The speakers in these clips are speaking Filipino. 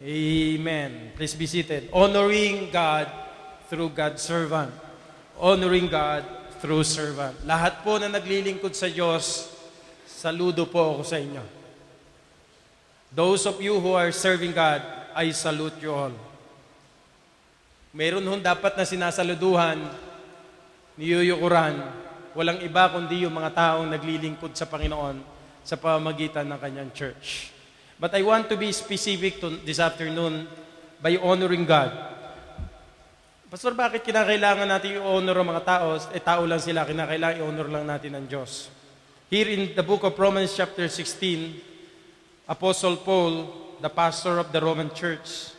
Amen. Please be seated. Honoring God through God's servant. Honoring God through servant. Lahat po na naglilingkod sa Diyos, saludo po ako sa inyo. Those of you who are serving God, I salute you all. Meron hong dapat na sinasaluduhan, niyuyukuran, walang iba kundi yung mga taong naglilingkod sa Panginoon sa pamamagitan ng kanyang church. But I want to be specific this afternoon by honoring God. Pastor, bakit kinakailangan natin i-honor ang mga tao? Tao lang sila, kinakailangan i-honor lang natin ang Diyos. Here in the book of Romans chapter 16, Apostle Paul, the pastor of the Roman church,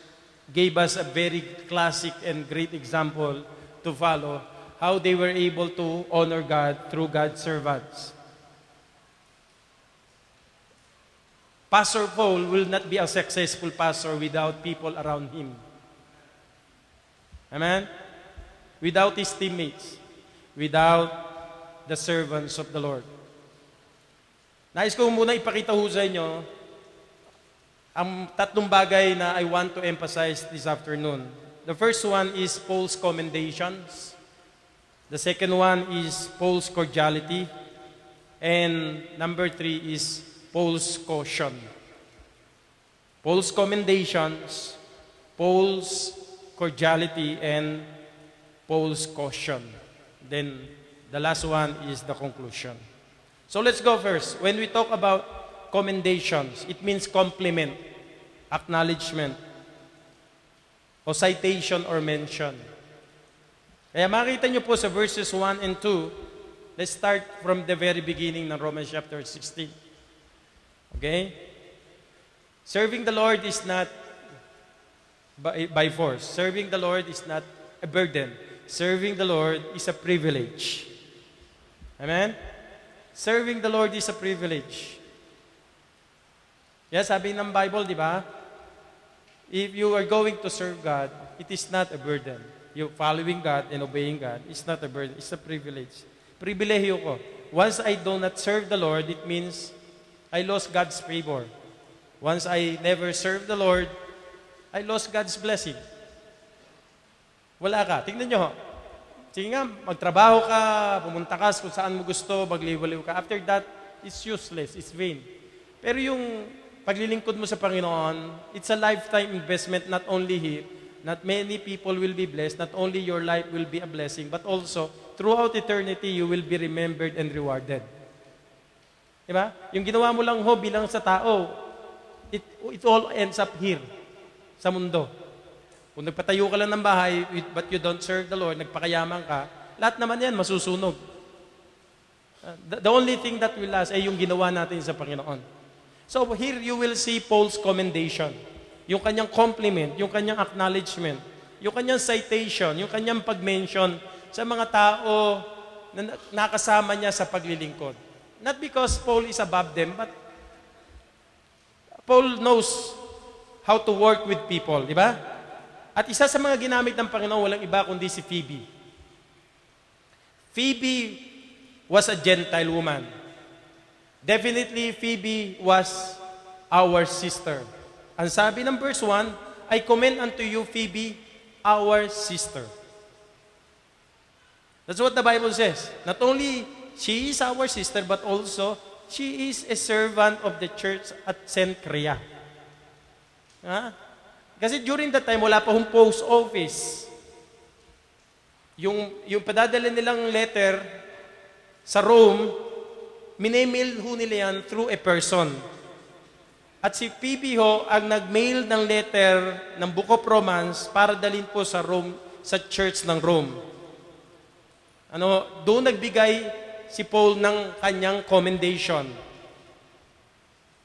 gave us a very classic and great example to follow how they were able to honor God through God's servants. Pastor Paul will not be a successful pastor without people around him. Amen? Without his teammates. Without the servants of the Lord. Nais ko muna ipakita ho sa inyo ang tatlong bagay na I want to emphasize this afternoon. The first one is Paul's commendations. The second one is Paul's cordiality. And number 3 is Paul's caution. Paul's commendations, Paul's cordiality, and Paul's caution. Then the last one is the conclusion. So let's go first. When we talk about commendations, it means compliment, acknowledgement, o citation or mention. Kaya makita nyo po sa verses 1 and 2, let's start from the very beginning ng Romans chapter 16. Okay? Serving the Lord is not by force. Serving the Lord is not a burden. Serving the Lord is a privilege. Amen? Serving the Lord is a privilege. Yes, sabi ng Bible, di ba? If you are going to serve God, it is not a burden. You following God and obeying God, it's not a burden. It's a privilege. Pribilehiyo ko. Once I do not serve the Lord, it means I lost God's favor. Once I never served the Lord, I lost God's blessing. Wala ka. Tingnan nyo. Sige nga, magtrabaho ka, pumunta ka kung saan mo gusto, magliwaliw ka. After that, it's useless, it's vain. Pero yung paglilingkod mo sa Panginoon, it's a lifetime investment, not only here, not many people will be blessed, not only your life will be a blessing, but also, throughout eternity, you will be remembered and rewarded. Diba? Yung ginawa mo lang ho bilang sa tao, it all ends up here, sa mundo. Kung nagpatayo ka lang ng bahay, but you don't serve the Lord, nagpakayaman ka, lahat naman yan masusunog. The only thing that will last ay yung ginawa natin sa Panginoon. So here you will see Paul's commendation. Yung kanyang compliment, yung kanyang acknowledgement, yung kanyang citation, yung kanyang pag-mention sa mga tao na nakasama niya sa paglilingkod. Not because Paul is above them, but Paul knows how to work with people, di ba? At isa sa mga ginamit ng Panginoon, walang iba kundi si Phoebe. Phoebe was a Gentile woman. Definitely, Phoebe was our sister. Ang sabi ng verse 1, I commend unto you, Phoebe, our sister. That's what the Bible says. Not only she is our sister, but also she is a servant of the church at Cenchrea. Kasi during that time, wala pa hong post office. Yung padadala nilang letter sa Rome, minemail ho nila yan through a person. At si Phoebe ho ang nag-mail ng letter ng Book of Romans para dalhin po sa Rome, sa church ng Rome. Doon nagbigay si Paul ng kanyang commendation.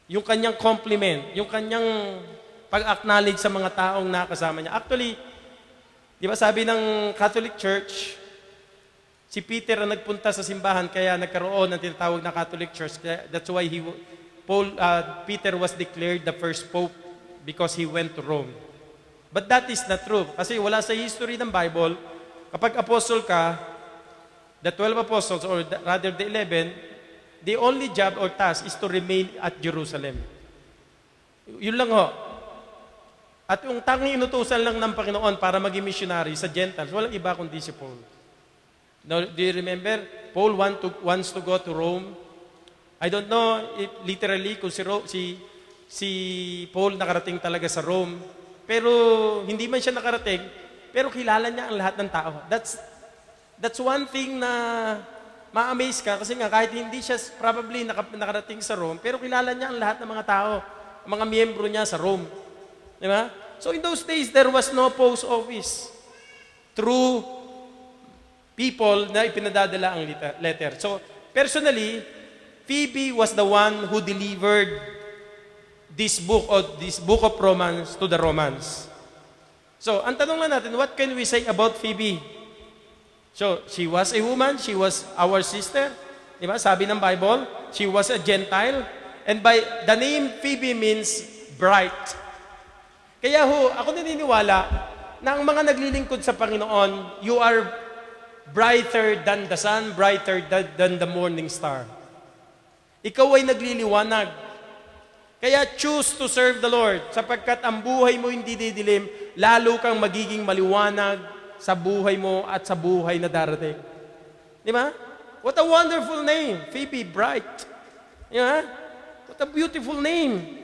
Yung kanyang compliment, yung kanyang pag-acknowledge sa mga taong nakasama niya. Actually, di ba sabi ng Catholic Church, si Peter ang nagpunta sa simbahan kaya nagkaroon ng tinatawag na Catholic Church. That's why Peter was declared the first pope because he went to Rome. But that is not true. Kasi wala sa history ng Bible, kapag apostle ka, the 12 apostles, or rather the 11, the only job or task is to remain at Jerusalem. Yun lang ho. At yung tanging inutusan lang ng Panginoon para maging missionary sa Gentiles, walang iba kundi si Paul. Now, do you remember? Paul wants to go to Rome. I don't know if literally kung si Paul nakarating talaga sa Rome. Pero hindi man siya nakarating, pero kilala niya ang lahat ng tao. That's one thing na ma-amaze ka kasi nga kahit hindi siya probably nakarating sa Rome, pero kilala niya ang lahat ng mga tao, ang mga miyembro niya sa Rome. Di ba? So in those days, there was no post office. Through people na ipinadadala ang letter. So personally, Phoebe was the one who delivered this book of Romans to the Romans. So, ang tanong lang natin, what can we say about Phoebe? So, she was a woman, she was our sister. Di ba? Sabi ng Bible, she was a Gentile. And by the name Phoebe means bright. Kaya ako naniniwala na ang mga naglilingkod sa Panginoon, you are brighter than the sun, brighter than the morning star. Ikaw ay nagliliwanag. Kaya choose to serve the Lord, sapagkat ang buhay mo hindi didilim, lalo kang magiging maliwanag sa buhay mo at sa buhay na darating. Di ba? What a wonderful name, Phoebe, bright. Di ba? What a beautiful name.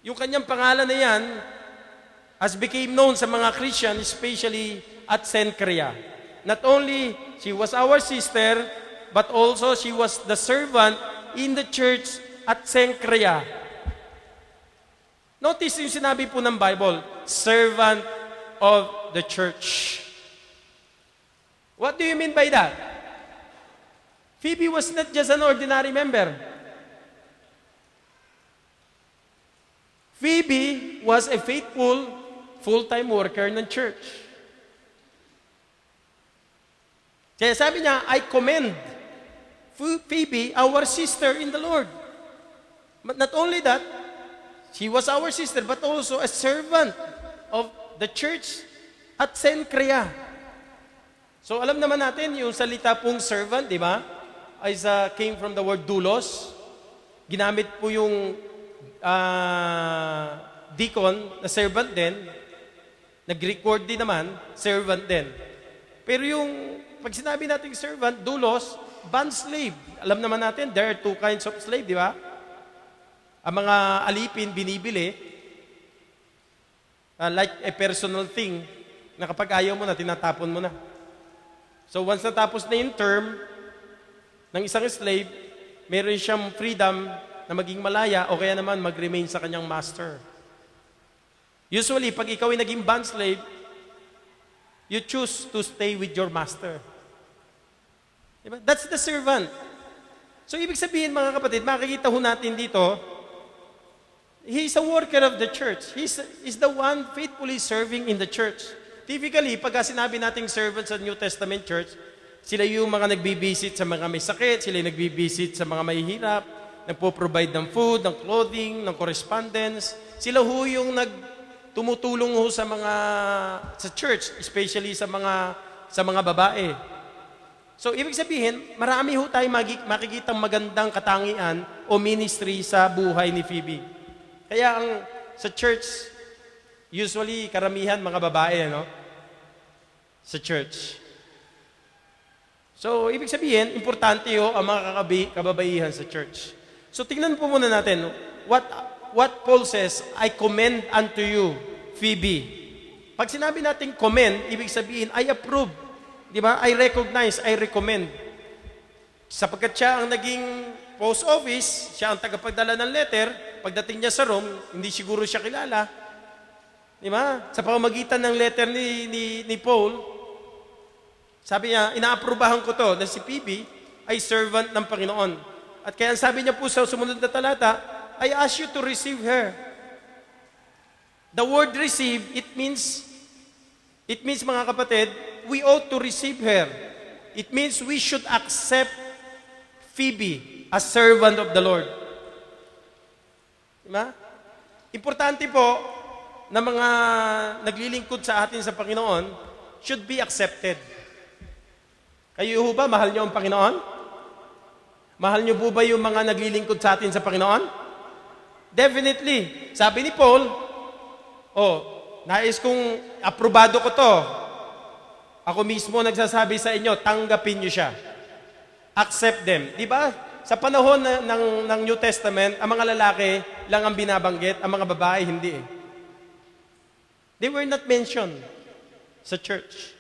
Yung kanyang pangalan na yan, as became known sa mga Christian, especially at Cenchrea. Not only she was our sister, but also she was the servant in the church at Cenchrea. Notice yung sinabi po ng Bible, servant of the church. What do you mean by that? Phoebe was not just an ordinary member. Phoebe was a faithful, full-time worker ng church. Kaya sabi niya, I commend Phoebe, our sister in the Lord. But not only that, she was our sister, but also a servant of the church at Cenchrea. So alam naman natin, yung salita pong servant, di ba? Came from the word doulos. Ginamit po yung deacon na servant din. Nag-Greek word din naman, servant din. Pero yung, pag sinabi natin servant, doulos, bond slave. Alam naman natin, there are two kinds of slave, di ba? Ang mga alipin, binibili, like a personal thing, na kapag ayaw mo na, tinatapon mo na. So once natapos na yung term ng isang slave, meron siyang freedom na maging malaya o kaya naman mag-remain sa kanyang master. Usually, pag ikaw ay naging bond slave, you choose to stay with your master. Diba? That's the servant. So, ibig sabihin, mga kapatid, makikita ho natin dito, he's a worker of the church. He's the one faithfully serving in the church. Typically, pagka sinabi nating servants sa New Testament church, sila yung mga nagbibisit sa mga may sakit, sila yung nagbibisit sa mga mahihirap, nagpo-provide ng food, ng clothing, ng correspondence. Sila ho yung tumutulong ho sa church, especially sa mga babae. So, ibig sabihin, marami ho tayong makikitang magandang katangian o ministry sa buhay ni Phoebe. Kaya sa church, usually, karamihan mga babae, no? Sa church. So, ibig sabihin, importante ho ang mga kababaihan sa church. So, tingnan po muna natin, what Paul says, I commend unto you, Phoebe. Pag sinabi natin commend, ibig sabihin, I approve. Di ba? I recognize, I recommend. Sapagkat siya ang naging post office, siya ang tagapagdala ng letter, pagdating niya sa Rome, hindi siguro siya kilala. Di ba? Sa pamamagitan ng letter ni Paul, sabi niya, inaaprubahan ko to na si Phoebe ay servant ng Panginoon. At kaya sabi niya po sa sumunod na talata, I ask you to receive her. The word receive, it means mga kapatid, we ought to receive her. It means we should accept Phoebe as servant of the Lord. Diba? Importante po na mga naglilingkod sa atin sa Panginoon should be accepted. Kayo ho ba, mahal niyo ang Panginoon? Mahal niyo po ba yung mga naglilingkod sa atin sa Panginoon? Definitely. Sabi ni Paul, Nais kong aprobado ko to. Ako mismo nagsasabi sa inyo, tanggapin nyo siya. Accept them. Di ba? Sa panahon ng New Testament, ang mga lalaki lang ang binabanggit, ang mga babae hindi eh. They were not mentioned sa church.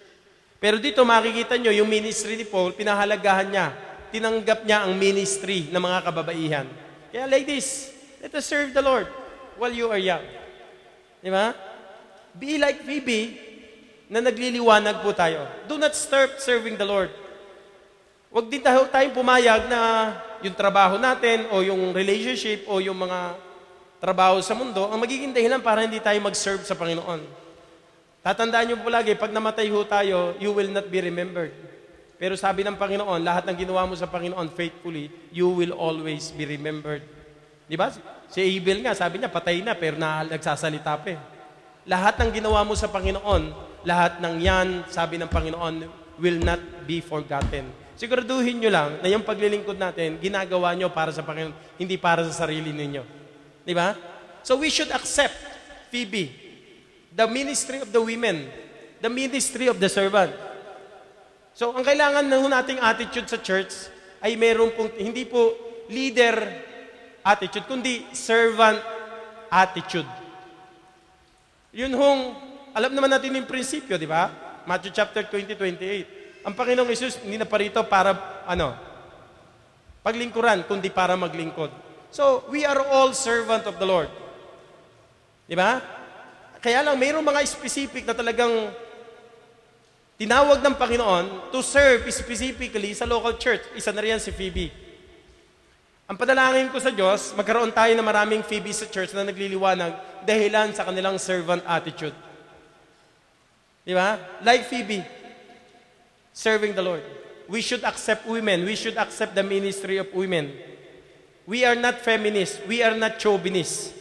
Pero dito makikita nyo, yung ministry ni Paul, pinahalagahan niya. Tinanggap niya ang ministry ng mga kababaihan. Kaya ladies, let us serve the Lord while you are young. Di ba? Be like Phoebe, na nagliliwanag po tayo. Do not start serving the Lord. Huwag din tayong pumayag na yung trabaho natin o yung relationship o yung mga trabaho sa mundo ang magiging dahilan para hindi tayo mag-serve sa Panginoon. Tatandaan niyo po lagi, pag namatay ho tayo, you will not be remembered. Pero sabi ng Panginoon, lahat ng ginawa mo sa Panginoon faithfully, you will always be remembered. Di ba? Si Abel nga, sabi niya, patay na, pero nagsasalita pa eh. Lahat ng ginawa mo sa Panginoon, lahat ng yan, sabi ng Panginoon, will not be forgotten. Siguraduhin nyo lang na yung paglilingkod natin, ginagawa nyo para sa Panginoon, hindi para sa sarili ninyo. Di ba? So we should accept Phoebe, the ministry of the women, the ministry of the servant. So ang kailangan na nating attitude sa church ay meron pong, hindi po leader attitude, kundi servant attitude. Yun hong, alam naman natin yung prinsipyo, di ba? Matthew chapter 20:28. Ang Panginoong Hesus hindi na parito para, paglingkuran, kundi para maglingkod. So, we are all servant of the Lord. Di ba? Kaya lang, mayroong mga specific na talagang tinawag ng Panginoon to serve specifically sa local church. Isa na riyan si Phoebe. Ang panalangin ko sa Diyos, magkaroon tayo ng maraming Phoebe sa church na nagliliwanag dahilan sa kanilang servant attitude. Di ba? Like Phoebe, serving the Lord. We should accept women. We should accept the ministry of women. We are not feminists. We are not chauvinists.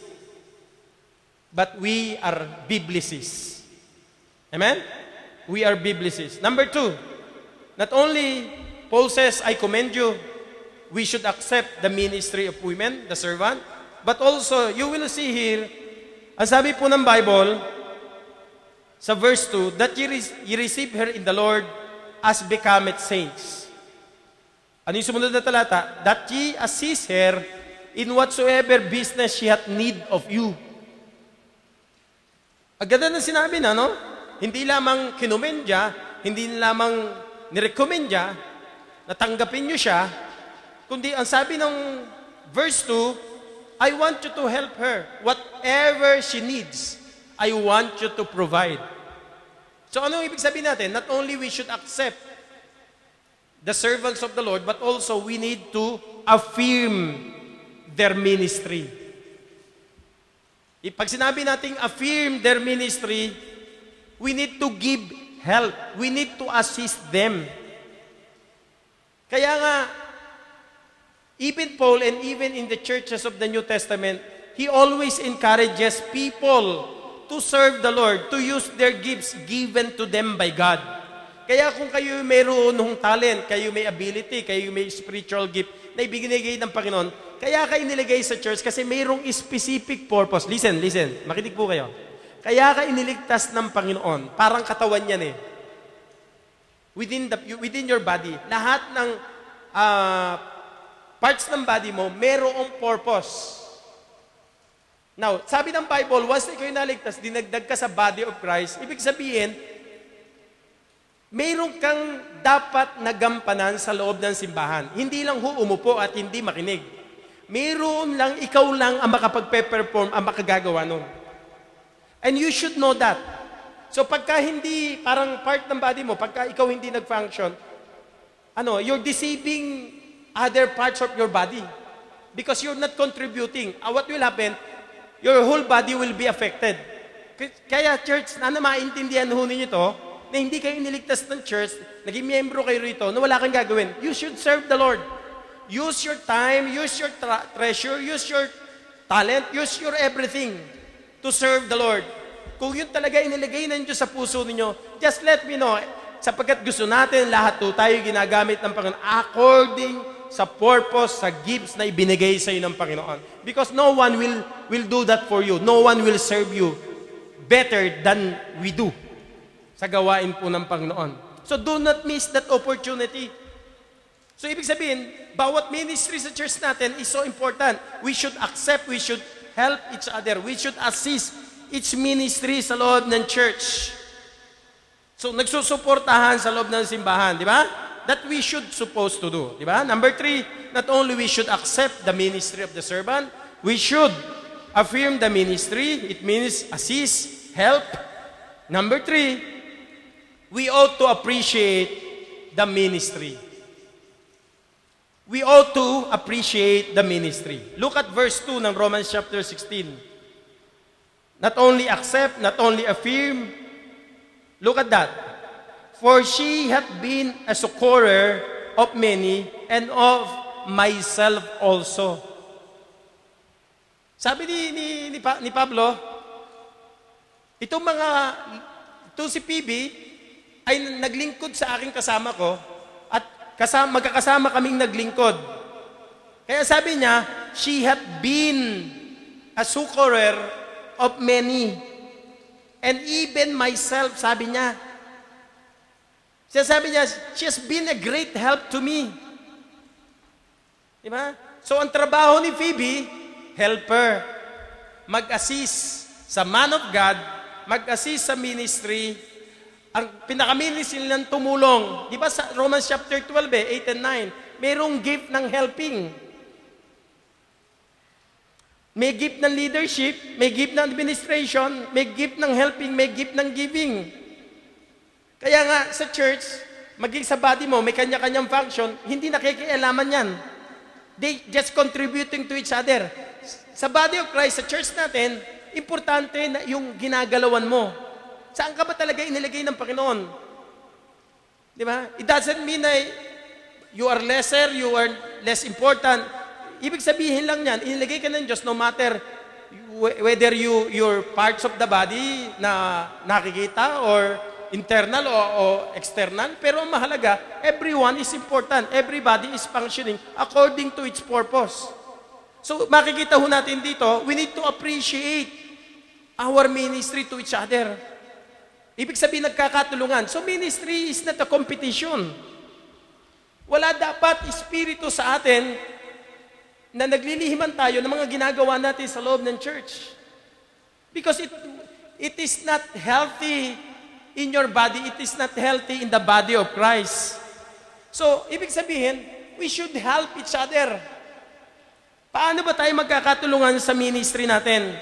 But we are biblicists. Amen? We are biblicists. Number 2, not only Paul says, I commend you, we should accept the ministry of women, the servant, but also, you will see here, ang sabi po ng Bible, sa verse 2, that ye receive her in the Lord as becometh saints. Ano yung sumunod na talata? That ye assist her in whatsoever business she hath need of you. Ang ganda ng sinabi na, no? Hindi lamang kinumendya, hindi lamang nirekomendya, natanggapin nyo siya, kundi ang sabi ng verse 2, I want you to help her. Whatever she needs, I want you to provide. So ano ibig sabihin natin? Not only we should accept the servants of the Lord, but also we need to affirm their ministry. Pag sinabi nating affirm their ministry, we need to give help. We need to assist them. Kaya nga, even Paul and even in the churches of the New Testament, he always encourages people to serve the Lord, to use their gifts given to them by God. Kaya kung kayo mayroon ng talent, kayo may ability, kayo may spiritual gift na ibinigay ng Panginoon, kaya kayo nilagay sa church kasi mayroong specific purpose. Listen, makinig po kayo. Kaya kayo iniligtas ng Panginoon, parang katawan yan eh. Within your body, lahat ng parts ng body mo, mayroong purpose. Now, sabi ng Bible, once na kayo naligtas, dinagdag ka sa body of Christ, ibig sabihin, mayroon kang dapat nagampanan sa loob ng simbahan. Hindi lang umupo at hindi makinig. Mayroon lang, ikaw lang ang makapagpe-perform, ang makagagawa nun. And you should know that. So pagka hindi, parang part ng body mo, pagka ikaw hindi nag-function, you're deceiving other parts of your body. Because you're not contributing. What will happen? Your whole body will be affected. Kaya church, maintindihan ho ninyo to, na hindi kayo iniligtas ng church, naging miyembro kayo rito, na wala kang gagawin. You should serve the Lord. Use your time, use your treasure, use your talent, use your everything to serve the Lord. Kung yun talaga inilagay na Diyos sa puso ninyo, just let me know, sapagkat gusto natin lahat to tayo ginagamit ng Panginoon according sa purpose, sa gifts na ibinigay sa iyo ng Panginoon. Because no one will do that for you. No one will serve you better than we do sa gawain po ng Panginoon. So do not miss that opportunity. So ibig sabihin, bawat ministry sa church natin is so important. We should accept, we should help each other, we should assist each ministry sa loob ng church. So nagsusuportahan sa loob ng simbahan, di ba? That we should supposed to do, di ba? Number 3, not only we should accept the ministry of the servant, we should affirm the ministry. It means assist, help. Number 3, we ought to appreciate the ministry. We ought to appreciate the ministry. Look at verse 2 ng Romans chapter 16. Not only accept, not only affirm. Look at that. For she hath been a succorer of many and of myself also. Sabi ni Pablo, itong si Phoebe ay naglingkod sa aking kasama ko at magkakasama kaming naglingkod. Kaya sabi niya, she hath been a succorer of many. And even myself, sabi niya. Sabi niya, she has been a great help to me. Diba? So ang trabaho ni Phoebe, helper. Mag-assist sa man of God, mag-assist sa ministry. Ang pinaka-ministry nilang tumulong. Di ba sa Romans chapter 12, 8 and 9, mayroong gift ng helping. May gift ng leadership, may gift ng administration, may gift ng helping, may gift ng giving. Kaya nga sa church, maging sa body mo, may kanya-kanyang function, hindi nakikialaman yan. They just contributing to each other. Sa body of Christ, sa church natin, importante na yung ginagalawan mo. Saan ka ba talaga inilagay ng Panginoon? Di ba? It doesn't mean na you are lesser, you are less important. Ibig sabihin lang yan, inilagay ka ng Diyos no matter whether your parts of the body na nakikita or internal o external. Pero ang mahalaga, everyone is important. Everybody is functioning according to its purpose. So makikita ho natin dito, we need to appreciate our ministry to each other. Ibig sabihin, nagkakatulungan. So ministry is not a competition. Wala dapat espiritu sa atin na naglilihiman tayo ng mga ginagawa natin sa loob ng church. Because it is not healthy in your body, it is not healthy in the body of Christ. So, ibig sabihin, we should help each other. Paano ba tayo magkakatulungan sa ministry natin?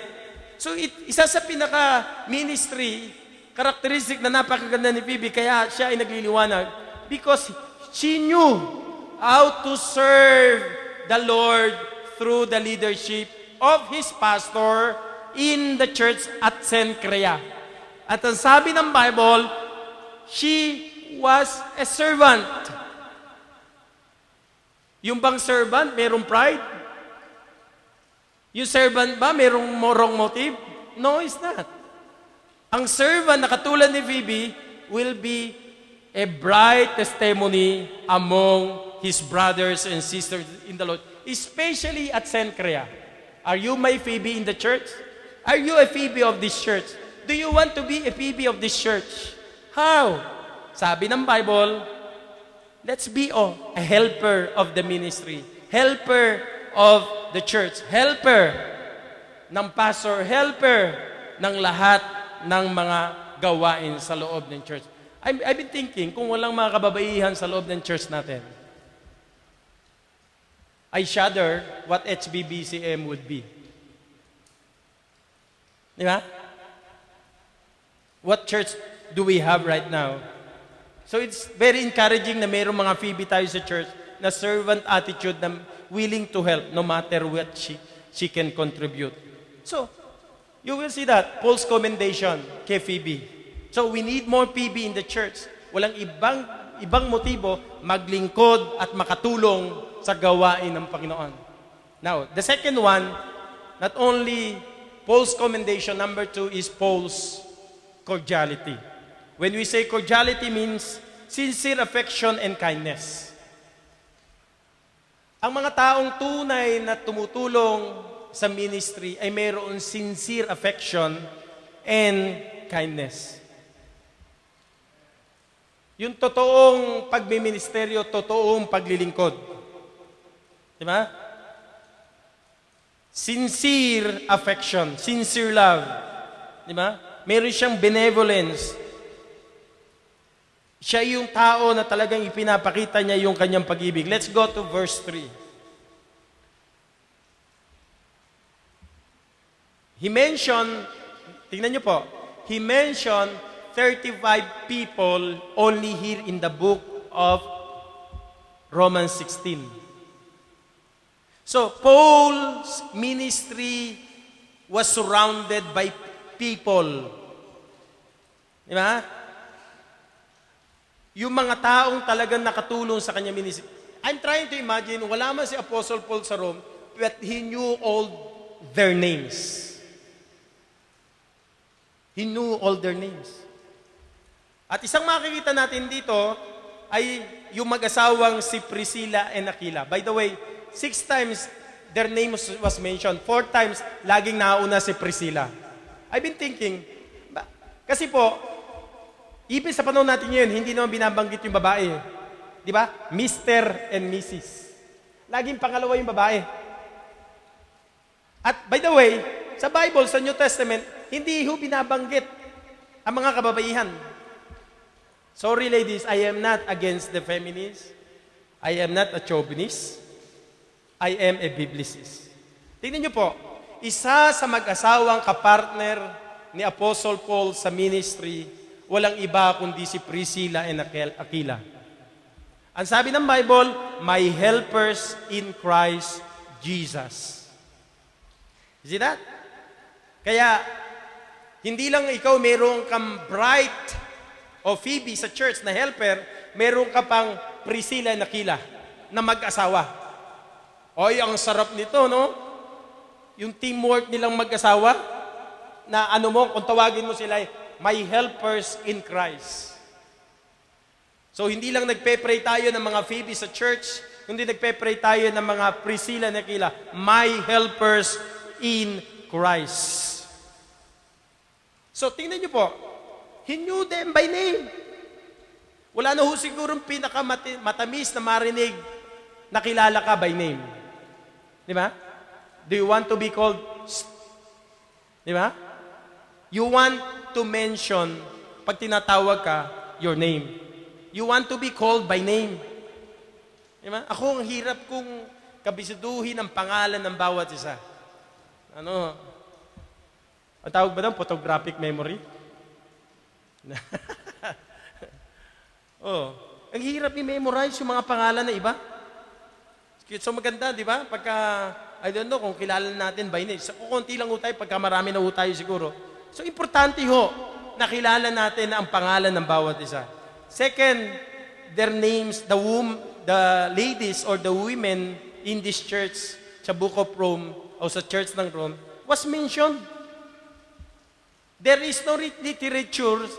So, isa sa pinaka-ministry, characteristic na napakaganda ni Phoebe, kaya siya ay nagliliwanag, because she knew how to serve the Lord through the leadership of his pastor in the church at Cenchrea. At ang sabi ng Bible, she was a servant. Yung bang servant, mayroong pride? Yung servant ba, mayroong wrong motive? No, it's not. Ang servant na katulad ni Phoebe will be a bright testimony among his brothers and sisters in the Lord, especially at Cenchrea. Are you my Phoebe in the church? Are you a Phoebe of this church? Do you want to be a Phoebe of this church? How? Sabi ng Bible, let's be a helper of the ministry, helper of the church, helper ng pastor, helper ng lahat ng mga gawain sa loob ng church. I've been thinking, kung walang mga kababaihan sa loob ng church natin, I shudder what HBBCM would be. Di ba? What church do we have right now? So it's very encouraging na mayroong mga Phoebe tayo sa church na servant attitude na willing to help no matter what she can contribute. So, you will see that. Paul's commendation kay Phoebe. So, we need more Phoebe in the church. Walang ibang motibo maglingkod at makatulong sa gawain ng Panginoon. Now, the second one, not only Paul's commendation, number 2 is Paul's cordiality. When we say cordiality means sincere affection and kindness. Ang mga taong tunay na tumutulong sa ministry ay mayroon sincere affection and kindness. Yung totoong pagmiministeryo, totoong paglilingkod. Di ba? Sincere affection, sincere love. Di ba? Meron siyang benevolence. Siya yung tao na talagang ipinapakita niya yung kanyang pag-ibig. Let's go to verse 3. He mentioned, tingnan niyo po, he mentioned 35 people only here in the book of Romans 16. So, Paul's ministry was surrounded by people. Di ba? Yung mga taong talagang nakatulong sa kanya ministry. I'm trying to imagine, wala man si Apostle Paul sa Rome, but he knew all their names. He knew all their names. At isang makikita natin dito ay yung mag-asawang si Priscilla and Aquila. By the way, 6 times their name was mentioned. 4 times, laging nauna si Priscilla. I've been thinking, kasi po, even sa panahon natin ngayon, hindi naman binabanggit yung babae. Di ba? Mr. and Mrs. Laging pangalawa yung babae. At by the way, sa Bible, sa New Testament, hindi ho binabanggit ang mga kababaihan. Sorry ladies, I am not against the feminists. I am not a chauvinist. I am a biblicist. Tingnan niyo po, isa sa mag-asawang kapartner ni Apostle Paul sa ministry, walang iba kundi si Priscilla and Aquila. Ang sabi ng Bible, my helpers in Christ Jesus. You see that? Kaya, hindi lang ikaw meron kang bright o Phoebe sa church na helper, meron ka pang Priscilla and Aquila na mag-asawa. Oy, ang sarap nito, no? Yung teamwork nilang mag-asawa, na ano mo, kung tawagin mo sila, my helpers in Christ. So, hindi lang nagpe-pray tayo ng mga Phoebe sa church, hindi nagpe-pray tayo ng mga Priscilla and Aquila, my helpers in Christ. So, tingnan niyo po, he knew them by name. Wala na ho sigurong pinakamatamis na marinig na kilala ka by name. Di ba? Do you want to be called? Di ba? You want to mention, pag tinatawag ka, your name. You want to be called by name. Di ba? Ako, ang hirap kong kabisiduhin ang pangalan ng bawat isa. Ano? Ang tawag ba doon? Photographic memory? Oh, ang hirap i-memorize yung mga pangalan na iba. So maganda, di ba? Pagka, I don't know kung kilala natin by name. So, konti lang ho tayo, pagka marami na ho tayo siguro. So, importante ho, nakilala natin ang pangalan ng bawat isa. Second, their names, the ladies or the women in this church, sa Book of Rome, o sa Church ng Rome, was mentioned. There is no literature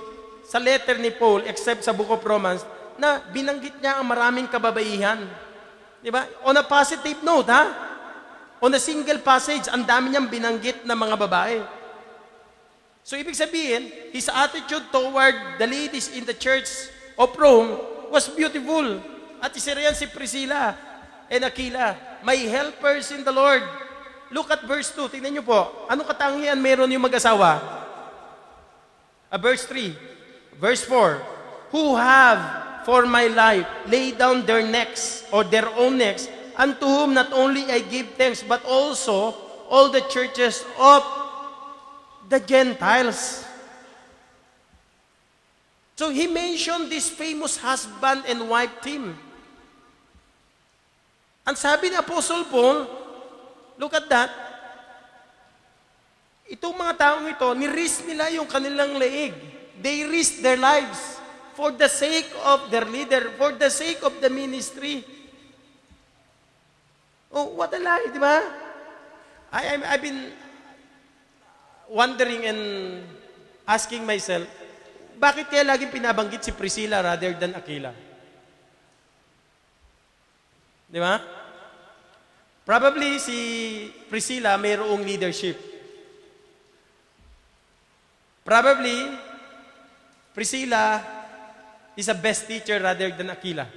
sa letter ni Paul, except sa Book of Romans, na binanggit niya ang maraming kababaihan. Di ba? On a positive note, ha? On a single passage, ang dami niyang binanggit na mga babae. So, ibig sabihin, his attitude toward the ladies in the church of Rome was beautiful. At isa riyan si Priscilla and Aquila, my helpers in the Lord. Look at verse 2. Tingnan niyo po. Anong katangian meron yung mag-asawa? Verse 3. Verse 4. Who have for my life lay down their necks or their own necks, unto whom not only I give thanks, but also all the churches of the Gentiles. So he mentioned this famous husband and wife team. Ang sabi ni Apostle Paul, look at that, itong mga taong ito, ni-risk nila yung kanilang leeg. They risk their lives for the sake of their leader, for the sake of the ministry. Oh, what a lie, di ba? I've been wondering and asking myself, bakit kaya laging pinabanggit si Priscilla rather than Aquila? Di ba? Probably si Priscilla mayroong leadership. Probably Priscilla is a best teacher rather than Aquila.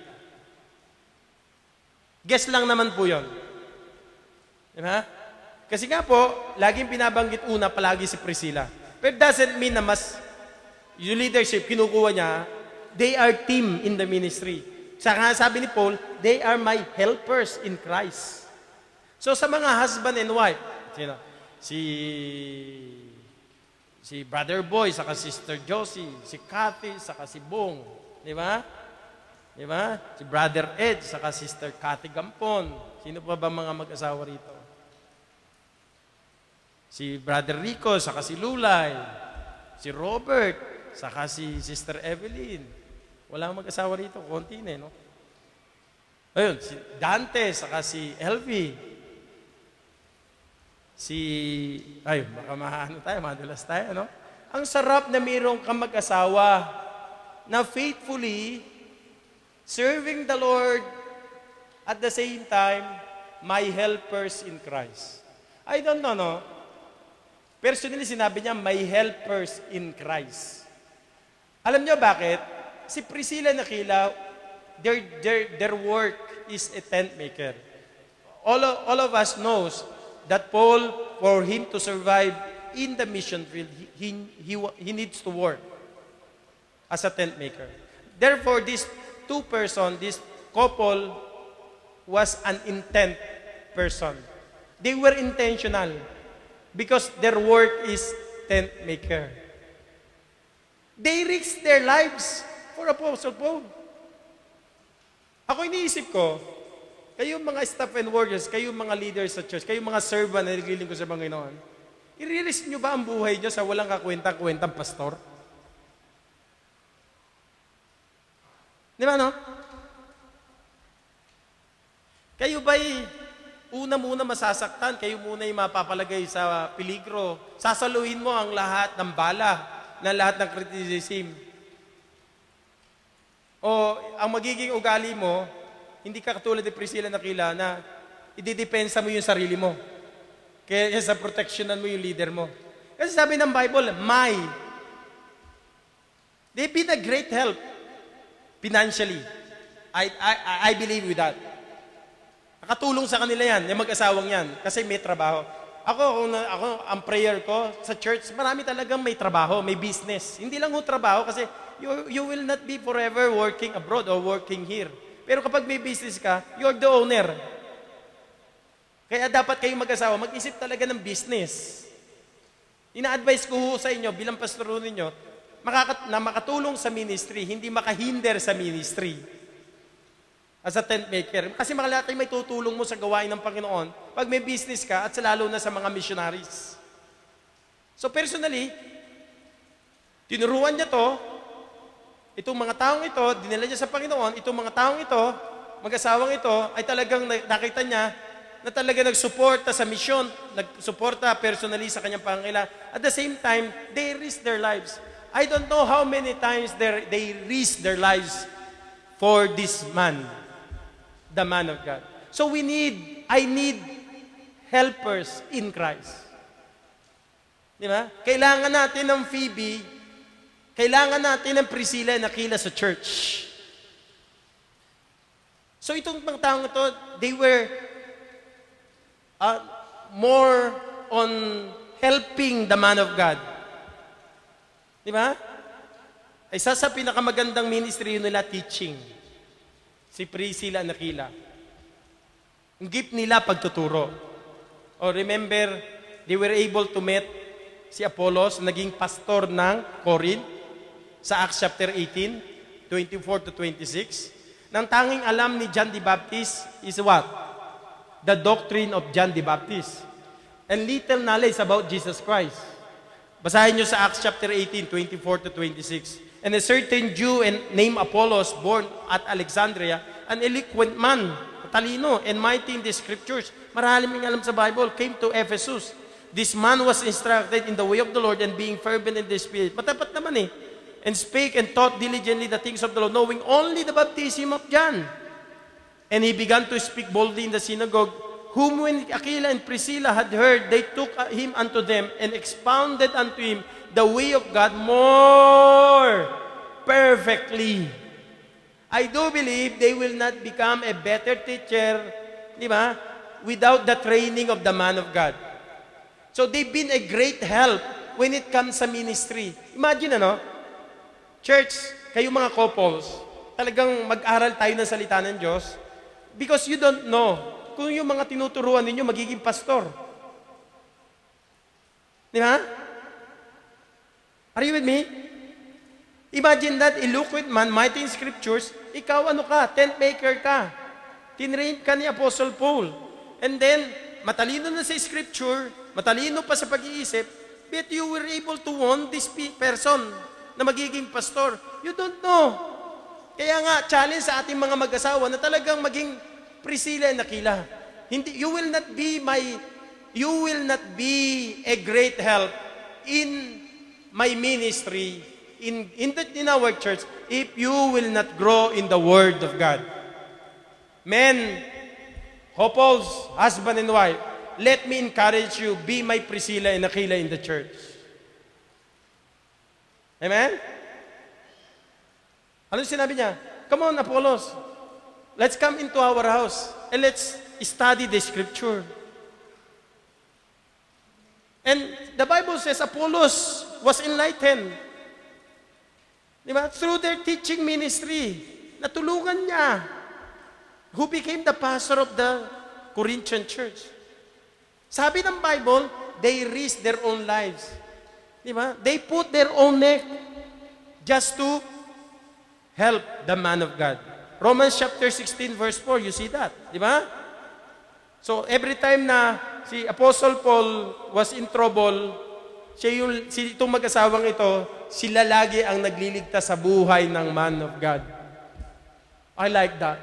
Guess lang naman po yun. Diba? Kasi nga po, laging binabanggit una palagi si Priscilla. But doesn't mean na mas yung leadership, kinukuha niya, they are team in the ministry. Saka sabi ni Paul, they are my helpers in Christ. So sa mga husband and wife, si Brother Boy, saka Sister Josie, si Cathy, saka si Bong, di ba? Di ba? Si Brother Ed, saka Sister Cathy Gampon. Sino pa ba mga mag-asawa rito? Si Brother Rico, saka si Lulay, si Robert, saka si Sister Evelyn. Walang mag-asawa rito, konti na, no? Ayun, si Dante, saka si Elvie. Baka madulas tayo, no? Ang sarap na mayroong kang mag-asawa na faithfully serving the Lord at the same time, my helpers in Christ. I don't know, no? Personally, sinabi niya, my helpers in Christ. Alam niyo bakit? Si Priscilla and Aquila, their work is a tent maker. All of us knows that Paul, for him to survive in the mission field, he needs to work as a tent maker. Therefore, this this couple was an intent person. They were intentional because their work is tent maker. They risked their lives for Apostle Paul. Ako iniisip ko, kayong mga staff and workers, kayong mga leaders sa church, kayong mga servant na naglilingkod sa Panginoon, i-risk nyo ba ang buhay nyo sa walang kakwenta-kwentang pastor? Di ba, no? Kayo ba'y una muna masasaktan, kayo muna yung mapapalagay sa peligro, sasaluhin mo ang lahat ng bala, ng lahat ng criticism. O ang magiging ugali mo, hindi ka katulad ni Priscilla and Aquila na ididepensa mo yung sarili mo. Kaya sa protectionan mo yung leader mo. Kasi sabi ng Bible, they've been a great help financially. I believe with that. Nakatulong sa kanila yan, yung mag-asawang yan, kasi may trabaho. Ako, ang prayer ko sa church, marami talagang may trabaho, may business. Hindi lang trabaho kasi you will not be forever working abroad or working here. Pero kapag may business ka, you're the owner. Kaya dapat kayong mag-asawa, mag-isip talaga ng business. Ina-advise ko sa inyo, bilang pastor ninyo, na makatulong sa ministry, hindi makahinder sa ministry. As a tent maker. Kasi makalaki may tutulong mo sa gawain ng Panginoon pag may business ka at lalo na sa mga missionaries. So personally, tinuruan niya to, itong mga taong ito, dinala niya sa Panginoon, itong mga taong ito, mag-asawang ito, ay talagang nakita niya na talaga nagsuporta sa misyon, nagsuporta personally sa kanyang pangangailangan. At the same time, they risk their lives. I don't know how many times they risk their lives for this man, the man of God. So I need helpers in Christ. Di ba? Kailangan natin ng Phoebe, kailangan natin ng Priscilla and Aquila sa church. So itong mga taong ito, they were more on helping the man of God. Di ba? Isa sa pinakamagandang ministry nila, teaching. Si Priscilla and Aquila. Ang gift nila, pagtuturo. Remember, they were able to meet si Apollos, naging pastor ng Corinth, sa Acts chapter 18, 24 to 26. Nang tanging alam ni John the Baptist is what? The doctrine of John the Baptist. And little knowledge about Jesus Christ. Basahin nyo sa Acts chapter 18, 24 to 26. And a certain Jew named Apollos, born at Alexandria, an eloquent man, talino and mighty in the scriptures, maraming alam sa Bible, came to Ephesus. This man was instructed in the way of the Lord and being fervent in the Spirit. Matapat naman and spake and taught diligently the things of the Lord, knowing only the baptism of John. And he began to speak boldly in the synagogue, whom when Aquila and Priscilla had heard, they took him unto them and expounded unto him the way of God more perfectly. I do believe they will not become a better teacher, di ba, without the training of the man of God. So they've been a great help when it comes sa ministry. Imagine, church, kayo mga couples, talagang mag-aral tayo ng salita ng Diyos because you don't know kung yung mga tinuturuan ninyo magiging pastor. Di ba? Are you with me? Imagine that, eloquent man, mighty in scriptures, ikaw tent maker ka. Tinrain ka ni Apostle Paul. And then, matalino na sa scripture, matalino pa sa pag-iisip, but you were able to warn this person na magiging pastor. You don't know. Kaya nga, challenge sa ating mga mag-asawa na talagang maging Priscilla and Aquila. You will not be a great help in my ministry, in our church, if you will not grow in the Word of God. Men, couples, husband and wife, let me encourage you, be my Priscilla and Aquila in the church. Amen? Ano sinabi niya? Come on, Apollos. Let's come into our house and let's study the scripture. And the Bible says Apollos was enlightened. Diba? Through their teaching ministry, natulungan niya. Who became the pastor of the Corinthian church. Sabi ng Bible, they risked their own lives. Diba? They put their own neck just to help the man of God. Romans chapter 16 verse 4, you see that. Diba? So every time na si Apostle Paul was in trouble, itong mag-asawang ito, sila lagi ang nagliligtas sa buhay ng man of God. I like that.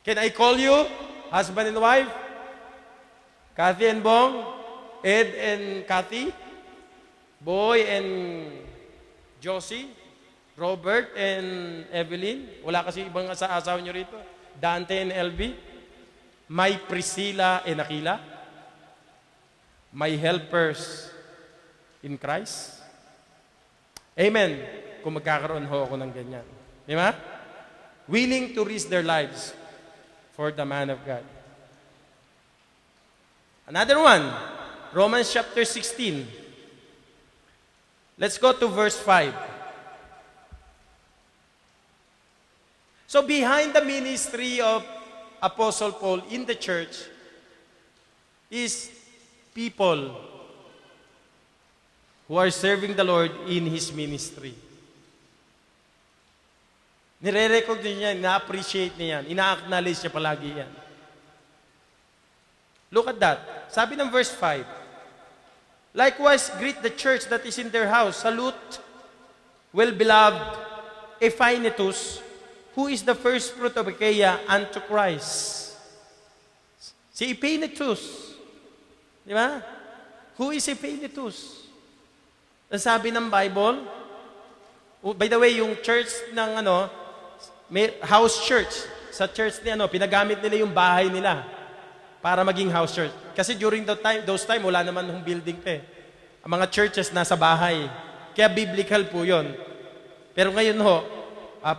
Can I call you, husband and wife? Kathy and Bong? Ed and Kathy? Boy and Josie? Robert and Evelyn? Wala kasi ibang asawa nyo rito. Dante and LB? My Priscilla and Aquila? My helpers in Christ? Amen. Kung magkakaroon ho ako ng ganyan. Di ba? Willing to risk their lives for the man of God. Another one, Romans chapter 16. Let's go to verse 5. So behind the ministry of Apostle Paul in the church is people who are serving the Lord in His ministry. Nire-recognize niya, ina-appreciate niya yan, ina-acknowledge niya palagi yan. Look at that. Sabi ng verse 5, likewise, greet the church that is in their house. Salute, well-beloved Ephaenetus, who is the first fruit of Achaia unto Christ. Si Ephaenetus. Di ba? Who is Ephaenetus? Ang sabi ng Bible, by the way, yung church ng may house church. Sa church ni pinagamit nila yung bahay nila para maging house church. Kasi during those time, wala naman yung building pa eh. Ang mga churches nasa bahay. Kaya biblical po yun. Pero ngayon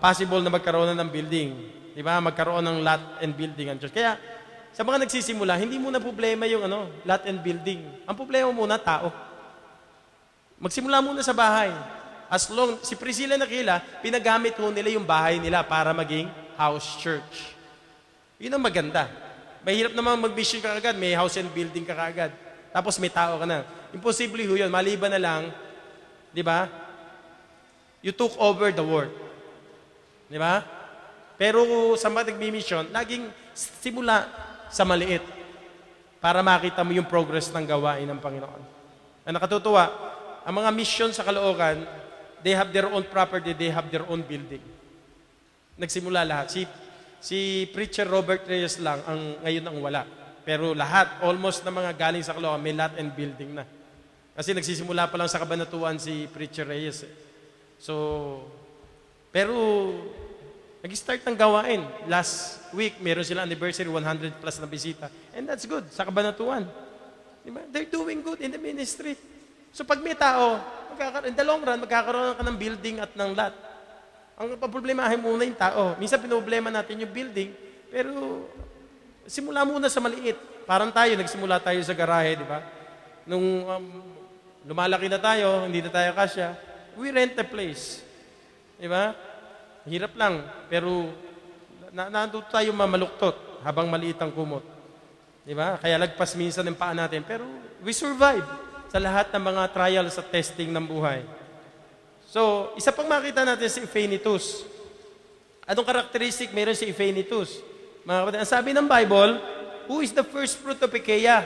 possible na magkaroon ng building. Di ba? Magkaroon ng lot and building ang church. Kaya, sa mga nagsisimula, hindi muna problema yung lot and building. Ang problema muna, tao. Magsimula muna sa bahay. As long, si Priscilla and Aquila, pinagamit ho nila yung bahay nila para maging house church. Yun ang maganda. Mahirap naman mag-mission ka agad, may house and building ka agad. Tapos may tao ka na. Imposible ho yun. Maliban na lang, di ba? You took over the world. Di ba? Pero sa mga nagmi-mission, laging simula sa maliit para makita mo yung progress ng gawain ng Panginoon. Ang nakatutuwa, ang mga mission sa Caloocan, they have their own property, they have their own building. Nagsimula lahat. Si Preacher Robert Reyes lang ang ngayon ang wala. Pero lahat, almost na mga galing sa Caloocan, may lot and building na. Kasi nagsisimula pa lang sa Kabanatuan si Preacher Reyes. Pero nag-start ng gawain. Last week, meron sila anniversary, 100 plus na bisita. And that's good, sa Kabanatuan. Diba? They're doing good in the ministry. So pag may tao, in the long run, magkakaroon ka ng building at ng lot. Ang problemahin muna yung tao. Minsan pinoblema natin yung building, pero simula muna sa maliit. Parang tayo, nagsimula tayo sa garahe, di ba? Nung lumalaki na tayo, hindi na tayo kasya, we rent a place. Di ba? Hirap lang, pero nandito tayo mamaluktot habang maliit ang kumot. Di ba? Kaya lagpas minsan ng paa natin, pero we survive sa lahat ng mga trials at testing ng buhay. So, isa pang makita natin si Ephainetus. Anong karakteristik meron si Ephainetus? Mga kapatid, ang sabi ng Bible, who is the first fruit of Achaia?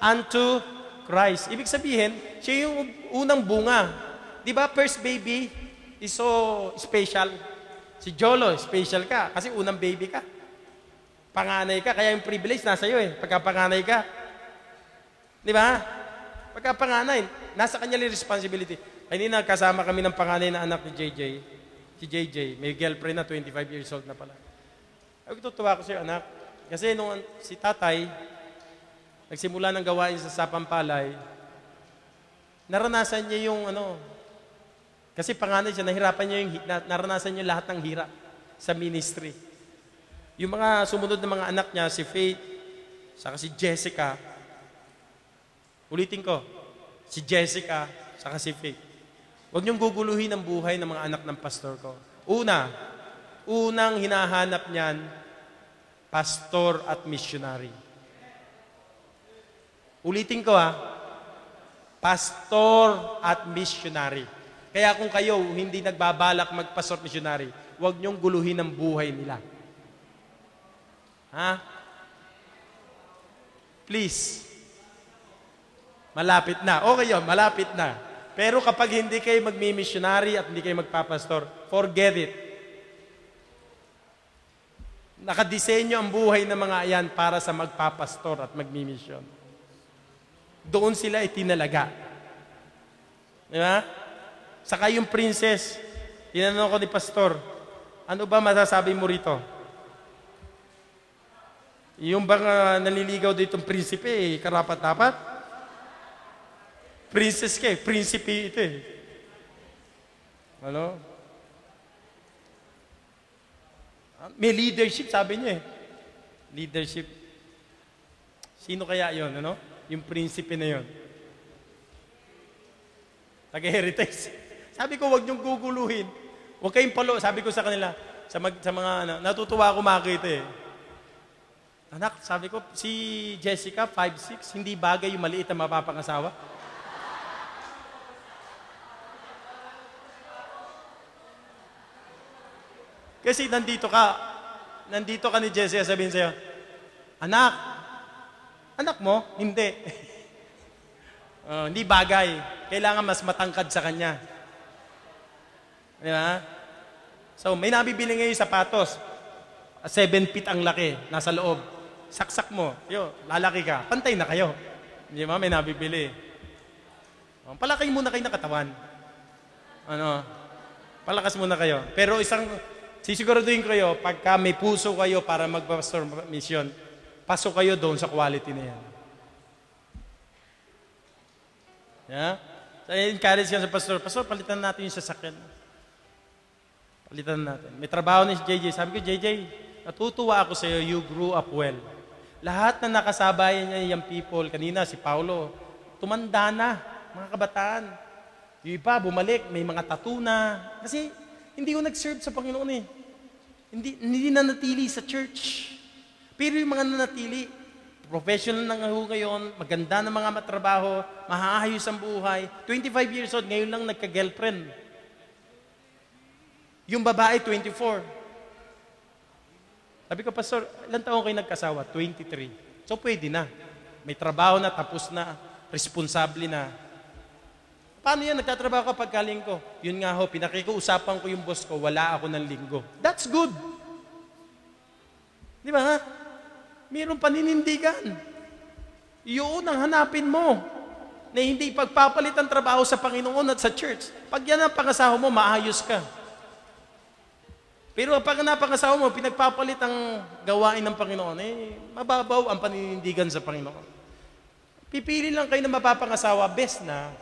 Unto Christ. Ibig sabihin, siya yung unang bunga. Di ba, first baby is so special. Si Jolo, special ka kasi unang baby ka. Panganay ka, kaya yung privilege nasa iyo pagkapanganay ka. Di ba? Pagkapanganay, nasa kanya yung responsibility. Kanina kasama kami ng panganay na anak ni JJ. Si JJ, may girlfriend na 25 years old na pala. Ay, tutuwa ko siya, anak. Kasi nung si tatay, nagsimula ng gawain sa Sapampalay, naranasan niya yung kasi panganay siya, nahirapan niya naranasan niya lahat ng hirap sa ministry. Yung mga sumunod na mga anak niya, si Faith, saka si Jessica, ulitin ko, si Jessica, saka si Faith. Huwag niyong guguluhin ang buhay ng mga anak ng pastor ko. Unang hinahanap niyan, pastor at missionary. Ulitin ko pastor at missionary. Kaya kung kayo hindi nagbabalak magpastor at missionary, huwag niyong guluhin ang buhay nila. Please. Malapit na. Okay yun, malapit na. Pero kapag hindi kayo magmi-missionary at hindi kayo magpapastor, forget it. Nakadisenyo ang buhay ng mga ayan para sa magpapastor at magmi-mission. Doon sila itinalaga. Di ba? Saka yung princess, tinanong ko ni pastor, ano ba masasabi mo rito? Yung bang naliligaw ditong prinsipe, karapat-dapat? Princess ka prinsipe ito Ano? May leadership, sabi niya Leadership. Sino kaya yon Yung prinsipe na yon. Taga-heritage. Sabi ko, wag niyong guguluhin. Huwag kayong palo. Sabi ko sa kanila, sa mga natutuwa ako makita Anak, sabi ko, si Jessica, 5'6", hindi bagay yung maliit na mapapangasawa. Kasi nandito ka ni Jessica, sabihin sa'yo, anak mo? Hindi. Hindi bagay. Kailangan mas matangkad sa kanya. Di ba? So, may nabibili ngayon sapatos. 7 feet ang laki, nasa loob. Saksak mo, lalaki ka, pantay na kayo. Di ba? May nabibili. Palaki muna kayo ng katawan. Palakas muna kayo. Pero sisiguraduhin kayo, pagka may puso kayo para mag-pastor mission, pasok kayo doon sa quality na yan. So, encourage ka sa pastor, palitan natin yung sasakyan. Palitan natin. May trabaho ni JJ. Sabi ko, JJ, natutuwa ako sa iyo, you grew up well. Lahat na nakasabayan niya yung people, kanina si Paulo, tumanda na, mga kabataan. Yung iba, bumalik, may mga tattoo na. Kasi hindi ko nag-serve sa Panginoon Hindi na natili sa church. Pero yung mga nanatili, professional na ngayon, maganda na mga matrabaho, mahaayos ang buhay. 25 years old, ngayon lang nagka-girlfriend. Yung babae, 24. Sabi ko, Pastor, ilang taon kayo nagkasawa? 23. So, pwede na. May trabaho na, tapos na, responsable na. Paano yan? Nagtatrabaho ka pagkalinggo. Yun nga ho, pinakikiusapan ko yung boss ko, wala ako ng linggo. That's good. Di ba? Mayroong paninindigan. Yun ang hanapin mo. Na hindi pagpapalit ang trabaho sa Panginoon at sa church. Pag yan ang pangasawa mo, maayos ka. Pero pag napangasawa mo, pinagpapalit ang gawain ng Panginoon, mababaw ang paninindigan sa Panginoon. Pipili lang kayo na mapapangasawa, best na.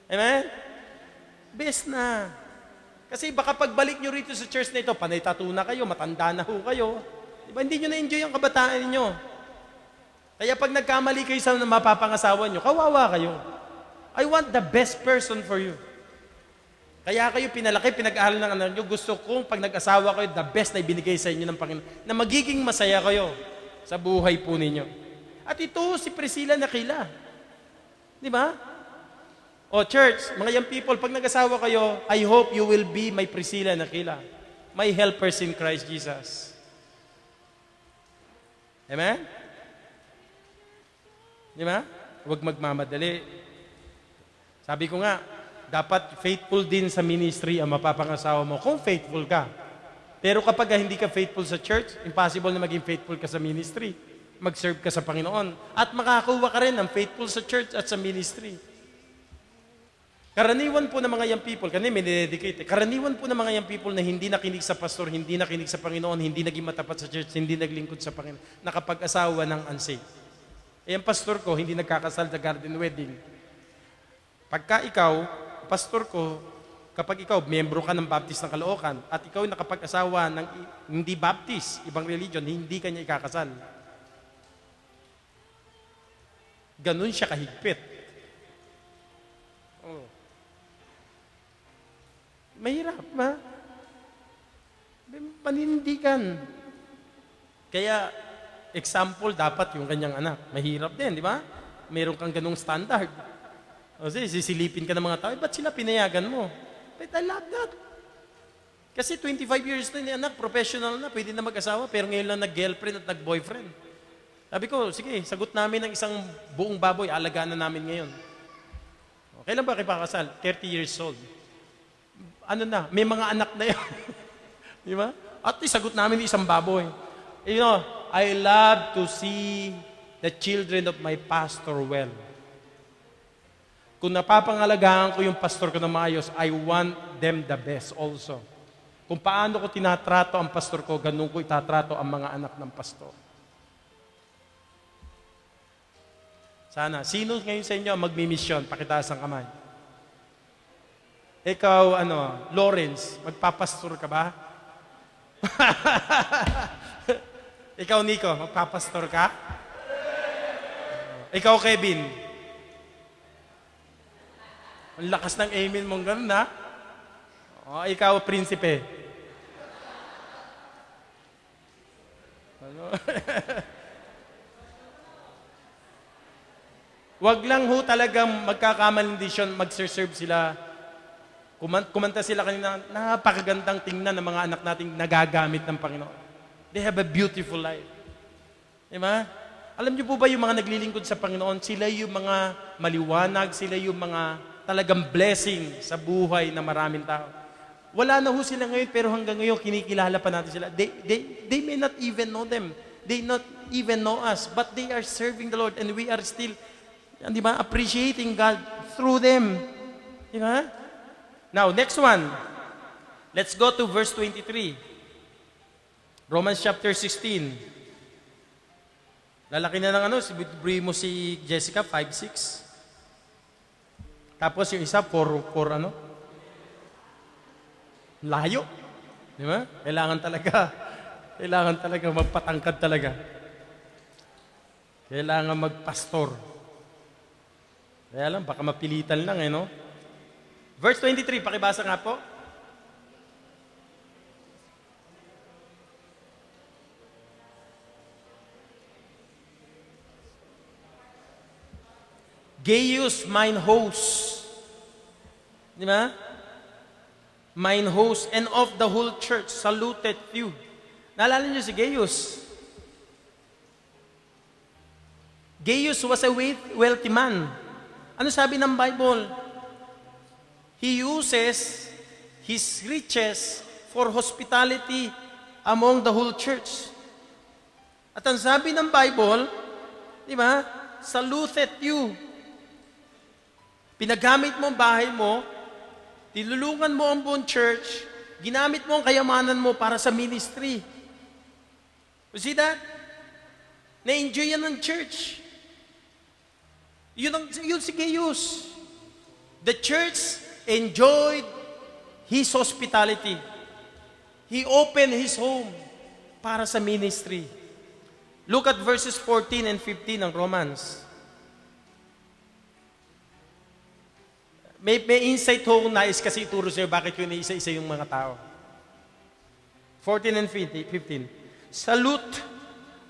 Amen? Best na. Kasi baka pagbalik nyo rito sa church na ito, panay tattoo na kayo, matanda na ho kayo. Diba, hindi nyo na-enjoy ang kabataan ninyo. Kaya pag nagkamali kayo sa mapapangasawa nyo, kawawa kayo. I want the best person for you. Kaya kayo pinalaki, pinag-aaral ng anak nyo, gusto kong pag nag-asawa kayo, the best na ibinigay sa inyo ng Panginoon, na magiging masaya kayo sa buhay po ninyo. At ito, si Priscilla Nakila. Di ba? O church, mga young people, pag nag-asawa kayo, I hope you will be my Priscilla Nakila, my helpers in Christ Jesus. Amen? Di ba? Huwag magmamadali. Sabi ko nga, dapat faithful din sa ministry ang mapapangasawa mo kung faithful ka. Pero kapag hindi ka faithful sa church, impossible na maging faithful ka sa ministry. Mag-serve ka sa Panginoon. At makakuha ka rin ng faithful sa church at sa ministry. Karaniwan po ng mga young people, kanina may dedicate, karaniwan po ng mga young people na hindi nakinig sa pastor, hindi nakinig sa Panginoon, hindi naging matapat sa church, hindi naglingkod sa Panginoon, nakapag-asawa ng unsaved. Eh, ang pastor ko, hindi nagkakasal sa garden wedding. Pagka ikaw, pastor ko, kapag ikaw, miyembro ka ng Baptist ng Caloocan, at ikaw ay nakapag-asawa ng hindi Baptist, ibang religion, hindi ka niya ikakasal. Ganun siya kahigpit. Oh. Mahirap, ba? Panindigan. Kaya, example, dapat yung kanyang anak. Mahirap din, di ba? Meron kang ganung standard. Kasi sisilipin ka ng mga tao, ba't sila pinayagan mo? But I love that. Kasi 25 years na yung anak, professional na, pwede na mag-asawa, pero ngayon lang nag-girlfriend at nag-boyfriend. Sabi ko, sige, sagot namin ng isang buong baboy, alagaan na namin ngayon. Kailan ba kayo pakasal? 30 years old. Ano na, may mga anak na yun. Di ba? At sagot namin ng isang baboy. You know, I love to see the children of my pastor well. Kung napapangalagaan ko yung pastor ko na maayos, I want them the best also. Kung paano ko tinatrato ang pastor ko, ganun ko itatrato ang mga anak ng pastor. Sana. Sino ngayon sa inyo magmi-mission? Pakitaas ang kamay. Ikaw, Lawrence, magpapastor ka ba? Ikaw, Nico, magpapastor ka? Ikaw, Kevin. Ang lakas ng amen mong ganun, ha? O, ikaw, prinsipe. Ano? Wag lang ho talagang magkakamaling decision, mag-serve sila. Kumanta sila kanina, napakagandang tingnan ng mga anak nating nagagamit ng Panginoon. They have a beautiful life. Diba? Alam niyo po ba yung mga naglilingkod sa Panginoon, sila yung mga maliwanag, sila yung mga talagang blessing sa buhay ng maraming tao. Wala na ho sila ngayon, pero hanggang ngayon, kinikilala pa natin sila. They may not even know them. They not even know us, but they are serving the Lord, and we are still, di ba, appreciating God through them. Di ba? Now, next one. Let's go to verse 23. Romans chapter 16. Lalaki na ng bring mo si Jessica, 5-6. Tapos yung isa, 4 layo. Di ba? Kailangan talaga magpatangkad talaga. Kailangan magpastor. Kaya lang, baka mapilitan lang no? Verse 23, pakibasa nga po. Gaius, mine host. Di ba? Mine host and of the whole church saluted you. Naalala niyo si Gaius? Gaius was a wealthy man. Ano sabi ng Bible? He uses his riches for hospitality among the whole church. At ang sabi ng Bible, di ba? Saluted you. Pinagamit mo ang bahay mo, tinulungan mo ang buong church, ginamit mo ang kayamanan mo para sa ministry. You see that? Na-enjoy yan ng church. Yun si Gaius. The church enjoyed His hospitality. He opened His home para sa ministry. Look at verses 14 and 15 ng Romans. May insight ho kung nais kasi ituro sa'yo bakit yun isa-isa yung mga tao. 14 and 15. Salute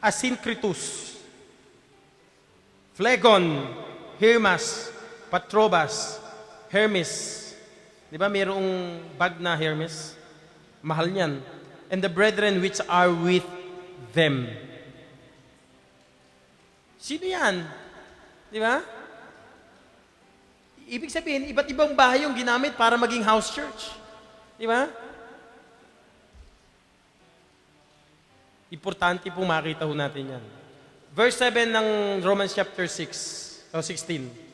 Asyncritus, Phlegon, Hermas, Patrobas, Hermes. Di ba mayroong bag na Hermes? Mahal niyan. And the brethren which are with them. Sino yan? Di ba? Ibig sabihin, iba't ibang bahay yung ginamit para maging house church. Di ba? Importante pong makita ho natin yan. Verse 7 ng Romans chapter 6, o 16.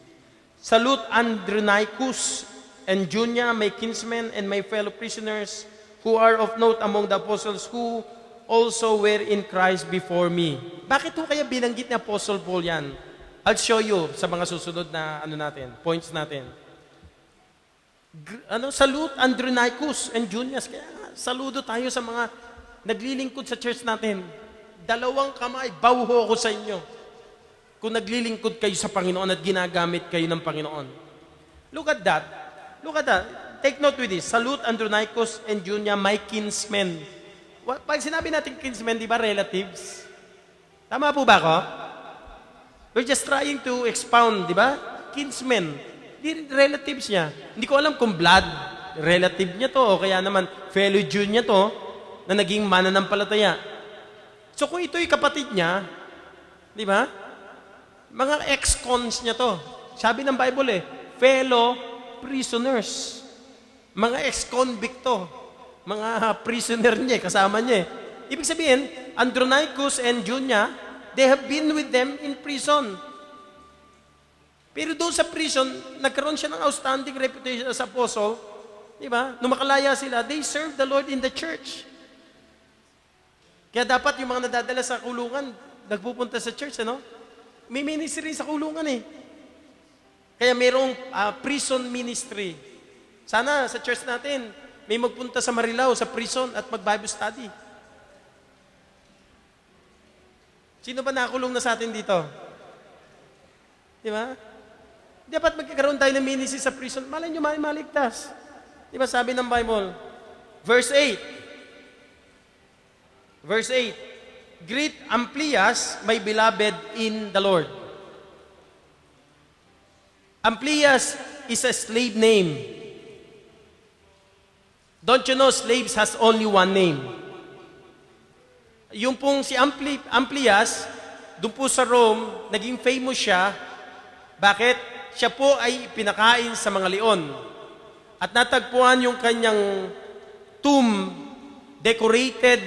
Salute Andronicus and Junia, my kinsmen and my fellow prisoners, who are of note among the apostles, who also were in Christ before me. Bakit ho kaya binanggit ni Apostle Paul yan? I'll show you sa mga susunod na points natin. Salute Andronicus and Junias. Kaya saludo tayo sa mga naglilingkod sa church natin. 2 kamay, bawho ko sa inyo. Kung naglilingkod kayo sa Panginoon at ginagamit kayo ng Panginoon. Look at that. Take note with this. Salute Andronicus and Junia, my kinsmen. Pag sinabi natin kinsmen, di ba relatives? Tama po ba ako? We're just trying to expound, di ba? Kinsmen. Relatives niya. Hindi ko alam kung blood relative niya to o kaya naman fellow Jew niya to na naging mananampalataya. So kung ito'y kapatid niya, di ba? Mga ex-cons niya to. Sabi ng Bible fellow prisoners. Mga ex-convict to. Mga prisoner niya, kasama niya. Ibig sabihin, Andronicus and Junia, they have been with them in prison. Pero doon sa prison, nagkaroon siya ng outstanding reputation as apostle. Di ba? Nung makalaya sila, they serve the Lord in the church. Kaya dapat yung mga nadadala sa kulungan, nagpupunta sa church, ano? May ministry sa kulungan Kaya mayroong prison ministry. Sana sa church natin, may magpunta sa Marilao, sa prison, at mag-Bible study. Sino ba nakulong na sa atin dito? Di ba? Dapat magkakaroon tayo ng ministry sa prison. Malay nyo, maligtas. Di ba sabi ng Bible? Verse 8. Greet Amplias, my beloved in the Lord. Amplias is a slave name. Don't you know slaves has only one name? Yung pong si Amplias, doon po sa Rome, naging famous siya. Bakit? Siya po ay pinakain sa mga leon. At natagpuan yung kanyang tomb decorated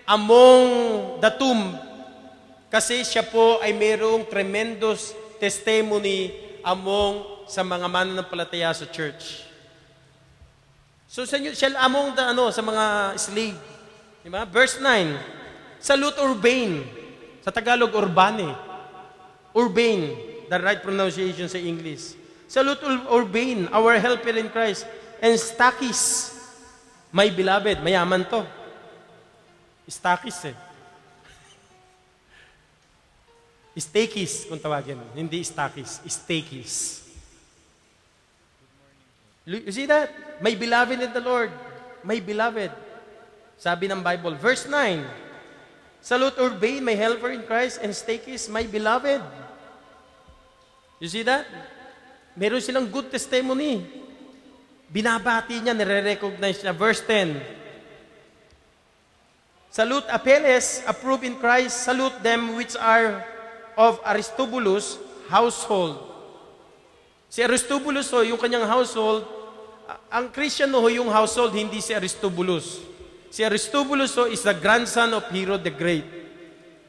among the tomb. Kasi siya po ay mayroong tremendous testimony among sa mga mananampalataya sa church. So siya among the, sa mga slave. Diba? Verse 9. Salute Urbane. Sa Tagalog, Urbane. Urbane, the right pronunciation sa English. Salute Urbane, our helper in Christ. And Stachys, my beloved. Mayaman to. Stachys Stachys, kung tawagin. Hindi Stachys. Stachys. You see that? My beloved in the Lord. My beloved. Sabi ng Bible. Verse 9. Salute Urbane, my helper in Christ, and Stachys, my beloved. You see that? Meron silang good testimony. Binabati niya, nire-recognize niya. Verse 10. Salute Apelles, approved in Christ. Salute them which are of Aristobulus' household. Si Aristobulus, yung kanyang household, ang Christian yung household, hindi si Aristobulus. Si Aristobulus is the grandson of Herod the Great,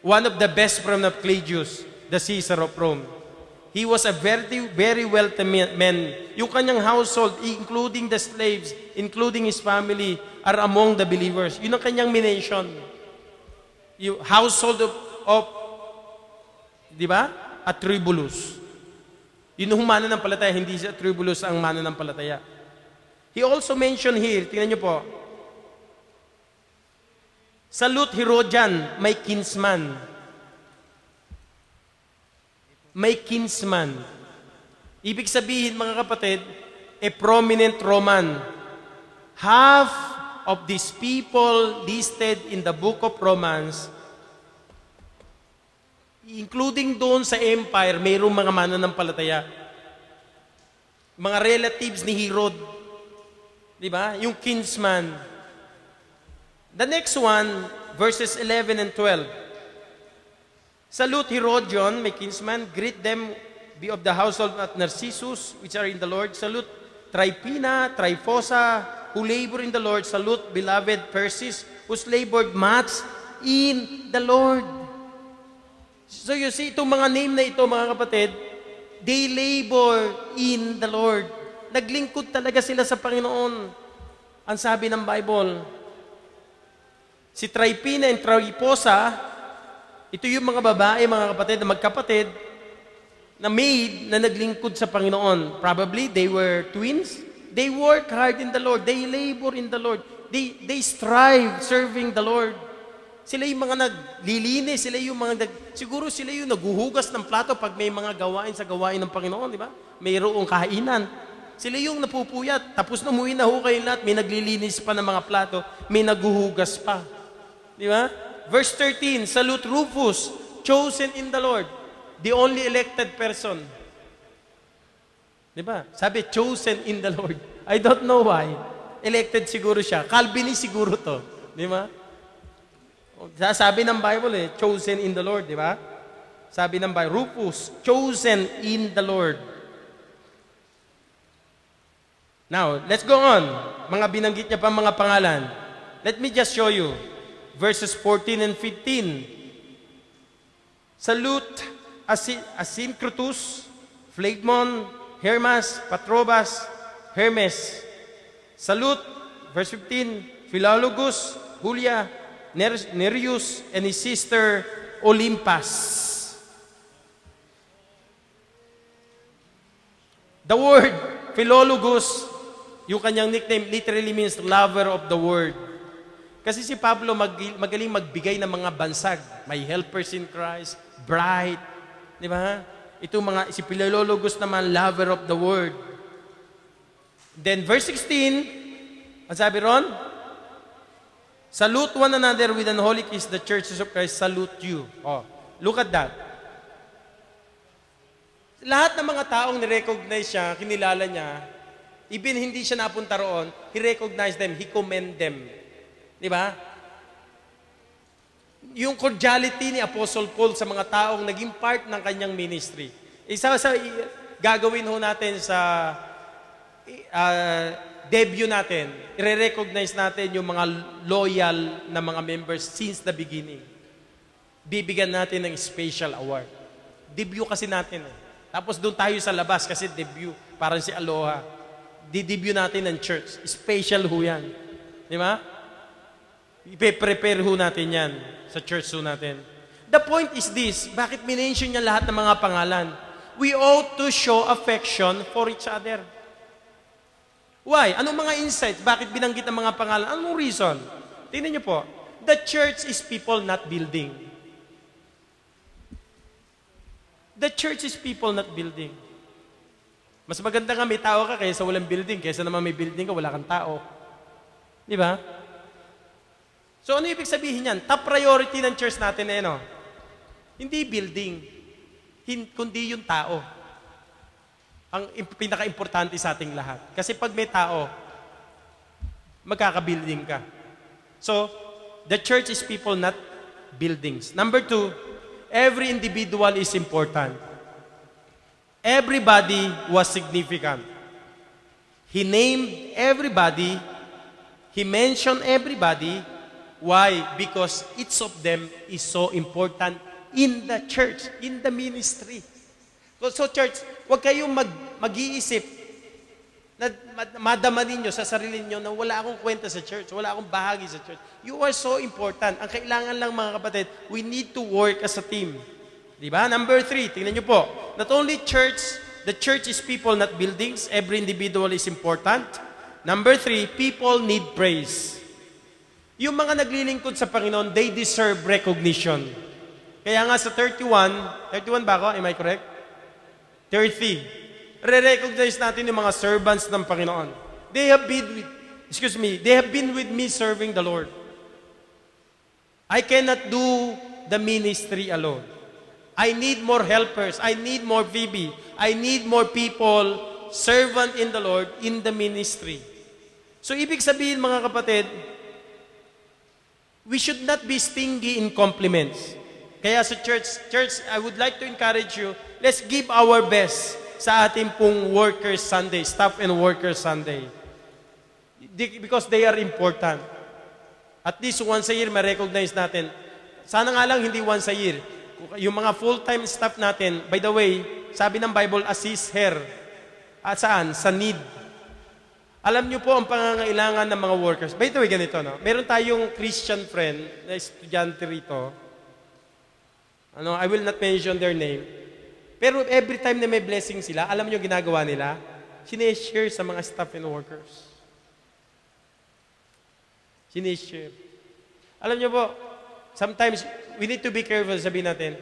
one of the best from the Claudius, the Caesar of Rome. He was a very, very wealthy man. Yung kanyang household, including the slaves, including his family, are among the believers. Yun ang kanyang mination. Yung household of di ba? Atribulus. Yun yung mananampalataya, hindi si Tribulus ang mananampalataya. He also mentioned here, tingnan niyo po, salute Herodian, my kinsman. May kinsman. Ibig sabihin, mga kapatid, a prominent Roman. Half of these people listed in the book of Romans, including doon sa empire, mayroong mga mananampalataya. Mga relatives ni Herod. Di ba? Yung kinsman. The next one, verses 11 and 12. Salute Herodion, my kinsman. Greet them, be of the household of Narcissus, which are in the Lord. Salute Tryphena, Tryphosa, who labor in the Lord. Salute beloved Persis, who's labored much in the Lord. So you see, itong mga name na ito, mga kapatid, they labor in the Lord. Naglingkod talaga sila sa Panginoon. Ang sabi ng Bible. Si Tryphena and Tryphosa, ito yung mga babae, mga kapatid, na magkapatid, na maid na naglingkod sa Panginoon. Probably, they were twins. They work hard in the Lord. They labor in the Lord. They strive serving the Lord. Sila yung mga naglilinis, siguro sila yung naghuhugas ng plato pag may mga gawain sa gawain ng Panginoon, di ba? Mayroong kainan. Sila yung napupuyat. Tapos na umuwi na ho kayo lahat, may naglilinis pa ng mga plato, may naghuhugas pa. Di ba? Verse 13, salute Rufus, chosen in the Lord, the only elected person. Di ba? Sabi, chosen in the Lord. I don't know why. Elected siguro siya. Calvinist siguro to. Di ba? Sabi ng Bible chosen in the Lord, di ba? Sabi ng Bible, Rufus, chosen in the Lord. Now, let's go on. Mga binanggit niya pa mga pangalan. Let me just show you. Verses 14 and 15. Salute Asyncritus, Phlegmon, Hermas, Patrobas, Hermes. Salute, verse 15, Philologus, Julia, Nereus, and his sister Olympas. The word Philologus, yung kanyang nickname, literally means lover of the word. Kasi si Pablo magaling magbigay ng mga bansag. May helpers in Christ, bright, di ba? Ito si Philologus naman, lover of the word. Then verse 16, ang sabi ron, salute one another with an holy kiss, the churches of Christ salute you. Oh, look at that. Lahat ng mga taong nirecognize siya, kinilala niya, even hindi siya napunta roon, he recognized them, he commend them. Di ba? Yung cordiality ni Apostle Paul sa mga taong naging part ng kanyang ministry. Isa sa gagawin ho natin sa debut natin, i-recognize natin yung mga loyal na mga members since the beginning. Bibigyan natin ng special award. Debut kasi natin. Tapos doon tayo sa labas kasi debut, parang si Aloha. Di-debut natin ng church. Special ho yan. Di ba? Ipe-prepare ho natin yan sa church ho natin. The point is this, bakit minention niya lahat ng mga pangalan? We ought to show affection for each other. Why? Anong mga insights? Bakit binanggit ang mga pangalan? Anong reason? Tingnan niyo po. The church is people, not building. The church is people, not building. Mas maganda nga may tao ka kaysa walang building, kaysa naman may building ka, wala kang tao. Di ba? So ano ibig sabihin yan? Top priority ng church natin hindi building, kundi yung tao. Ang pinaka-importante sa ating lahat. Kasi pag may tao, magkaka-building ka. So, the church is people, not buildings. Number 2, every individual is important. Everybody was significant. He named everybody. He mentioned everybody. Why? Because each of them is so important in the church, in the ministry. So church, huwag kayong mag-iisip na madama ninyo sa sarili niyo na wala akong kwenta sa church, wala akong bahagi sa church. You are so important. Ang kailangan lang mga kapatid, we need to work as a team. Diba? Number 3, tingnan niyo po. Not only church the church is people, not buildings. Every individual is important. Number 3, people need praise. Yung mga naglilingkod sa Panginoon, they deserve recognition. Kaya nga sa 31 ba ako? Am I correct? 30. Re-recognize natin yung mga servants ng Panginoon. They have been with me serving the Lord. I cannot do the ministry alone. I need more helpers. I need more VB. I need more people, servant in the Lord, in the ministry. So, ibig sabihin mga kapatid, we should not be stingy in compliments. Kaya sa church, I would like to encourage you, let's give our best sa ating pong Workers Sunday, Staff and Workers Sunday. Because they are important. At least once a year, ma-recognize natin. Sana nga lang hindi once a year. Yung mga full-time staff natin, by the way, sabi ng Bible, assist her. At saan? Sa need. Alam niyo po ang pangangailangan ng mga workers. By the way, ganito, no? Meron tayong Christian friend na estudyante rito. I will not mention their name. Pero every time na may blessing sila, alam niyo ginagawa nila? Sineshare sa mga staff and workers. Sinishare. Alam niyo po, sometimes we need to be careful, sabihin natin,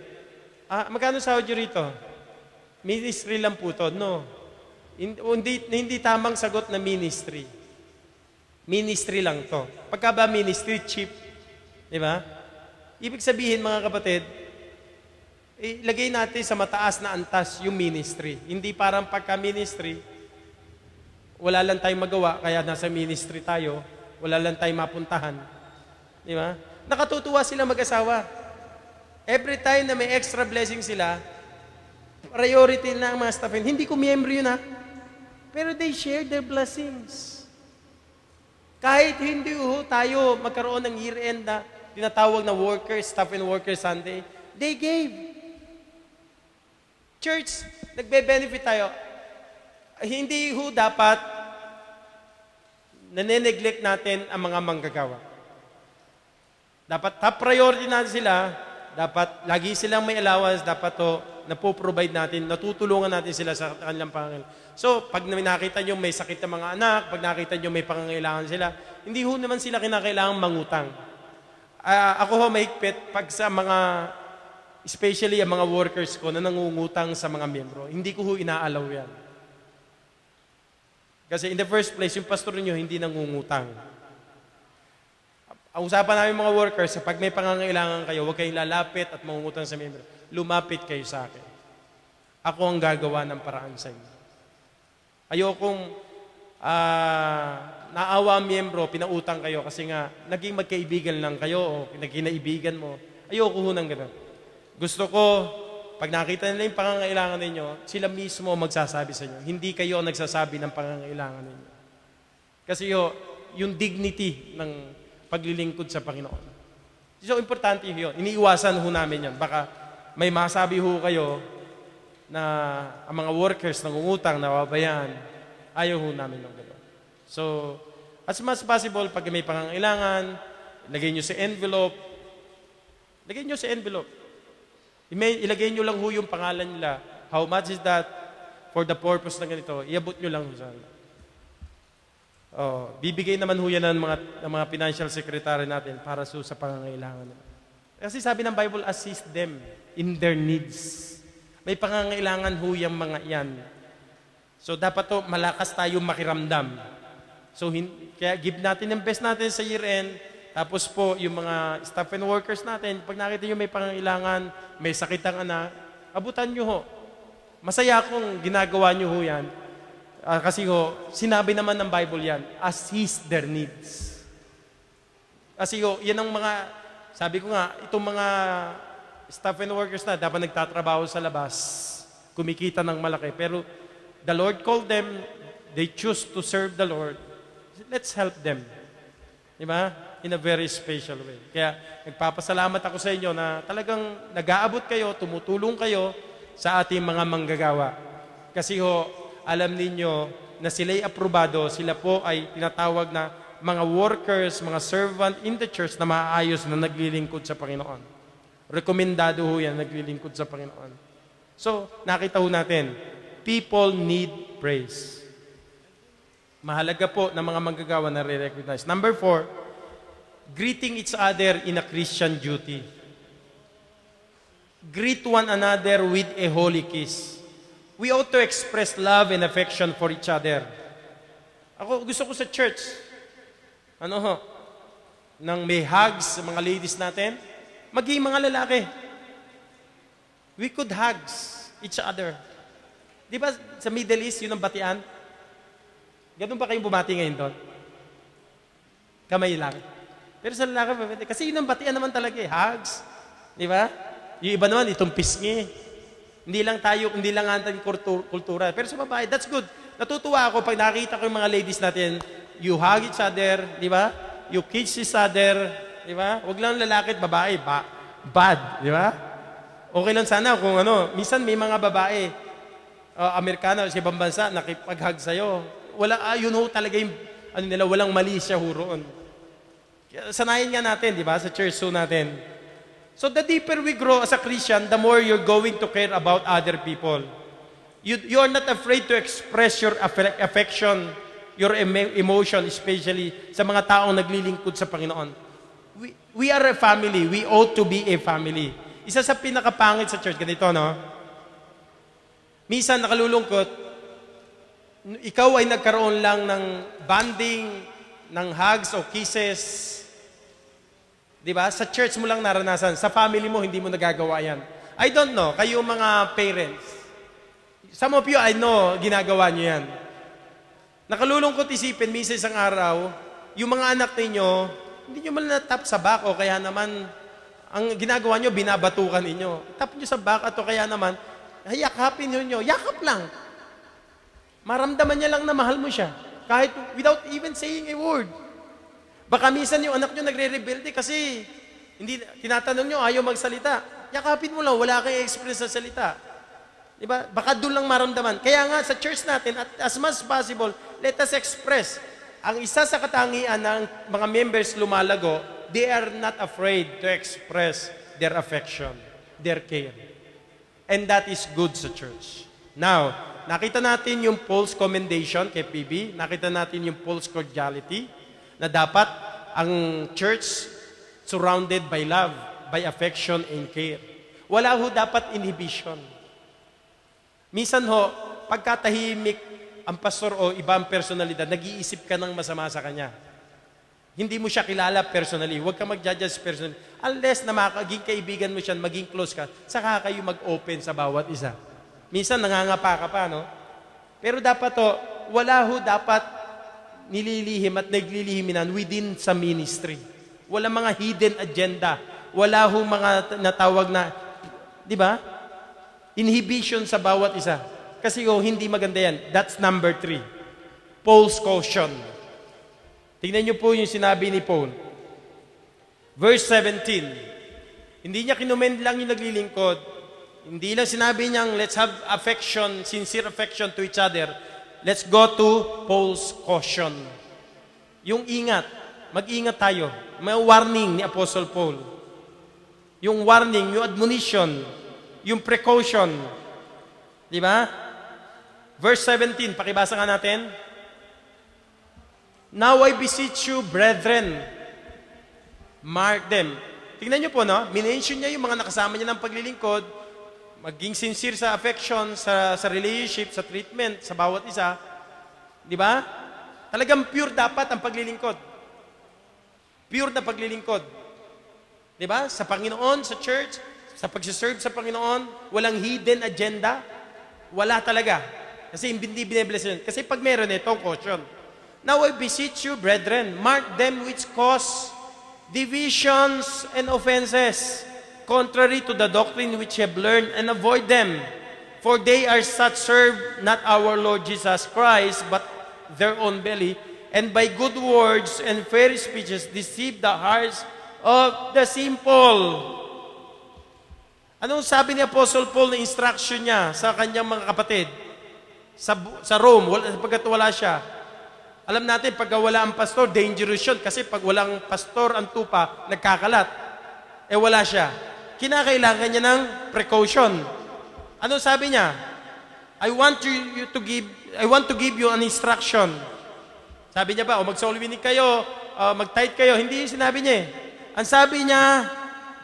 magkano sahod niyo rito? Ministry lang po to. No. Hindi tamang sagot na ministry. Ministry lang to. Pagka ba ministry, cheap. Di ba? Ibig sabihin, mga kapatid, ilagay natin sa mataas na antas yung ministry. Hindi parang pagka-ministry, wala lang tayong magawa, kaya nasa ministry tayo, wala lang tayong mapuntahan. Di ba? Nakatutuwa sila mag-asawa. Every time na may extra blessing sila, priority na ang mga staff. Hindi ko miyembro yun pero they share their blessings. Kahit hindi tayo magkaroon ng year-end na tinatawag na Staff and Workers Sunday, they gave. Church, nagbe-benefit tayo. Hindi dapat nane-neglect natin ang mga manggagawa. Dapat top priority natin sila, dapat lagi silang may allowance, dapat napoprovide natin, natutulungan natin sila sa kanilang pangangailangan. So, pag nakita nyo may sakit na mga anak, pag nakita nyo may pangangailangan sila, hindi naman sila kinakailangan mangutang. Ako mahigpit, pag sa mga, especially ang mga workers ko na nangungutang sa mga miyembro, hindi ko inaalaw yan. Kasi in the first place, yung pastor nyo hindi nangungutang. Ang usapan namin mga workers, pag may pangangailangan kayo, huwag kayong lalapit at mangungutang sa miyembro. Lumapit kayo sa akin. Ako ang gagawa ng paraan sa inyo. Ayokong naawa ang miyembro, pinautang kayo kasi nga naging magkaibigan lang kayo o nagkinaibigan mo. Ayoko ng ganun. Gusto ko, pag nakita nila yung pangangailangan ninyo, sila mismo magsasabi sa inyo. Hindi kayo nagsasabi ng pangangailangan ninyo. Kasi yung dignity ng paglilingkod sa Panginoon. So, importante yun. Iniiwasan namin yun. Baka may masabi kayo na ang mga workers nangungutang, nawabayan, ayaw namin ng gano'n. So, as much as possible, pag may pangangailangan, ilagay nyo sa envelope. Ilagay nyo sa envelope. Ilagay nyo lang yung pangalan nila. How much is that for the purpose na ganito? Iabot nyo lang sa bibigay naman yan ng mga financial secretary natin para sa pangangailangan nila. Kasi sabi ng Bible, assist them in their needs. May pangangailangan yung mga yan. So dapat malakas tayo makiramdam. So kaya give natin yung best natin sa year-end. Tapos po yung mga staff and workers natin, pag nakita nyo may pangangailangan, may sakit ang anak, abutan nyo Masaya akong ginagawa nyo yan. Kasi sinabi naman ng Bible yan, assist their needs. Kasi yan ang mga, sabi ko nga, itong mga staff and workers na dapat nagtatrabaho sa labas, kumikita ng malaki. Pero the Lord called them, they choose to serve the Lord. Let's help them. Diba? In a very special way. Kaya nagpapasalamat ako sa inyo na talagang nag-aabot kayo, tumutulong kayo sa ating mga manggagawa. Kasi alam ninyo na sila'y aprobado, sila po ay tinatawag na mga workers, mga servant in the church na maayos na naglilingkod sa Panginoon. Rekomendado yan, naglilingkod sa Panginoon. So, nakita natin, People need praise. Mahalaga po na mga manggagawa na re-recognize. Number 4, greeting each other in a Christian duty. Greet one another with a holy kiss. We ought to express love and affection for each other. Ako, gusto ko sa church, nang may hugs sa mga ladies natin, maging mga lalaki. We could hugs each other. Di ba sa Middle East, yun ang batian? Ganun ba kayong bumati ngayon doon? Kamay lang. Pero sa lalaki, kasi yun ang batian naman talaga eh, hugs. Di ba? Yung iba naman, itong pisngi. Hindi lang natin kultura. Pero sa babae, that's good. Natutuwa ako pag nakita ko yung mga ladies natin, you hug each other, di ba? You kiss each other, di ba? Huwag lang lalaki at babae, bad, di ba? Okay lang sana kung minsan may mga babae, Amerikano sa ibang bansa, nakipag-hug sa'yo. Talaga yung, walang mali siya huroon. Sanayin nga natin, di ba? Sa church natin. So the deeper we grow as a Christian, the more you're going to care about other people. You are not afraid to express your affection, your emotion, especially sa mga taong naglilingkod sa Panginoon. We are a family. We ought to be a family. Isa sa pinakapangit sa church, ganito, Minsan nakalulungkot, ikaw ay nagkaroon lang ng bonding, ng hugs o kisses. Di ba? Sa church mo lang naranasan. Sa family mo, hindi mo nagagawa yan. I don't know, kayo mga parents. Some of you, I know, ginagawa nyo yan. Nakalulungkot isipin, minsan isang araw, yung mga anak ninyo, hindi nyo malatap sa back o kaya naman, ang ginagawa nyo, binabatukan ninyo. Tap nyo sa back at o kaya naman, yakapin nyo, yakap lang. Maramdaman niya lang na mahal mo siya. Kahit without even saying a word. Baka minsan yung anak nyo nagre-rebelde kasi hindi tinatanong nyo, ayaw magsalita. Yakapin mo lang, wala kang express sa salita. Diba? Baka doon lang maramdaman. Kaya nga sa church natin, as much as possible, let us express. Ang isa sa katangian ng mga members lumalago, they are not afraid to express their affection, their care. And that is good sa church. Now, nakita natin yung Paul's commendation kay PB, nakita natin yung Paul's cordiality, na dapat ang church surrounded by love, by affection and care. Wala ho dapat inhibition. Minsan ho, pagkatahimik ang pastor o ibang personalidad, nag-iisip ka ng masama sa kanya. Hindi mo siya kilala personally. Huwag ka mag-judge personally. Unless na maging kaibigan mo siya, maging close ka, saka kayo mag-open sa bawat isa. Minsan nangangapa ka pa, Pero dapat wala ho dapat nililihim at naglilihiminan within sa ministry. Wala mga hidden agenda. Wala ho mga natawag na, di ba? Inhibition sa bawat isa. Kasi hindi maganda yan. That's number 3. Paul's caution. Tingnan niyo po yung sinabi ni Paul. Verse 17. Hindi niya kinumend lang yung naglilingkod. Hindi lang sinabi niyang, let's have affection, sincere affection to each other. Let's go to Paul's caution. Yung ingat. Mag-ingat tayo. May warning ni Apostle Paul. Yung warning, yung admonition, yung precaution. Di ba? Verse 17, pakibasa nga natin. Now I beseech you, brethren, mark them. Tingnan niyo po, minention niya yung mga nakasama niya ng paglilingkod, maging sincere sa affection, sa relationship, sa treatment, sa bawat isa. Di ba? Talagang pure dapat ang paglilingkod. Pure na paglilingkod. Di ba? Sa Panginoon, sa church, sa pagsiserve sa Panginoon, walang hidden agenda. Wala talaga. Kasi hindi binibless yun. Kasi pag meron itong caution. Now I beseech you, brethren, mark them which cause divisions and offenses, contrary to the doctrine which you have learned, and avoid them. For they are such serve not our Lord Jesus Christ, but their own belly, and by good words and fair speeches deceive the hearts of the simple. Anong sabi ni Apostle Paul na instruction niya sa kanyang mga kapatid? Sa Rome, pagkat wala siya. Alam natin, pag wala ang pastor, dangerous yun. Kasi pag walang pastor ang tupa, nagkakalat. Wala siya. Kinakailangan niya ng precaution. Ano sabi niya? I want to give you an instruction. Sabi niya ba, o mag-solvinig kayo, mag-tithe kayo. Hindi sinabi niya eh. Ang sabi niya,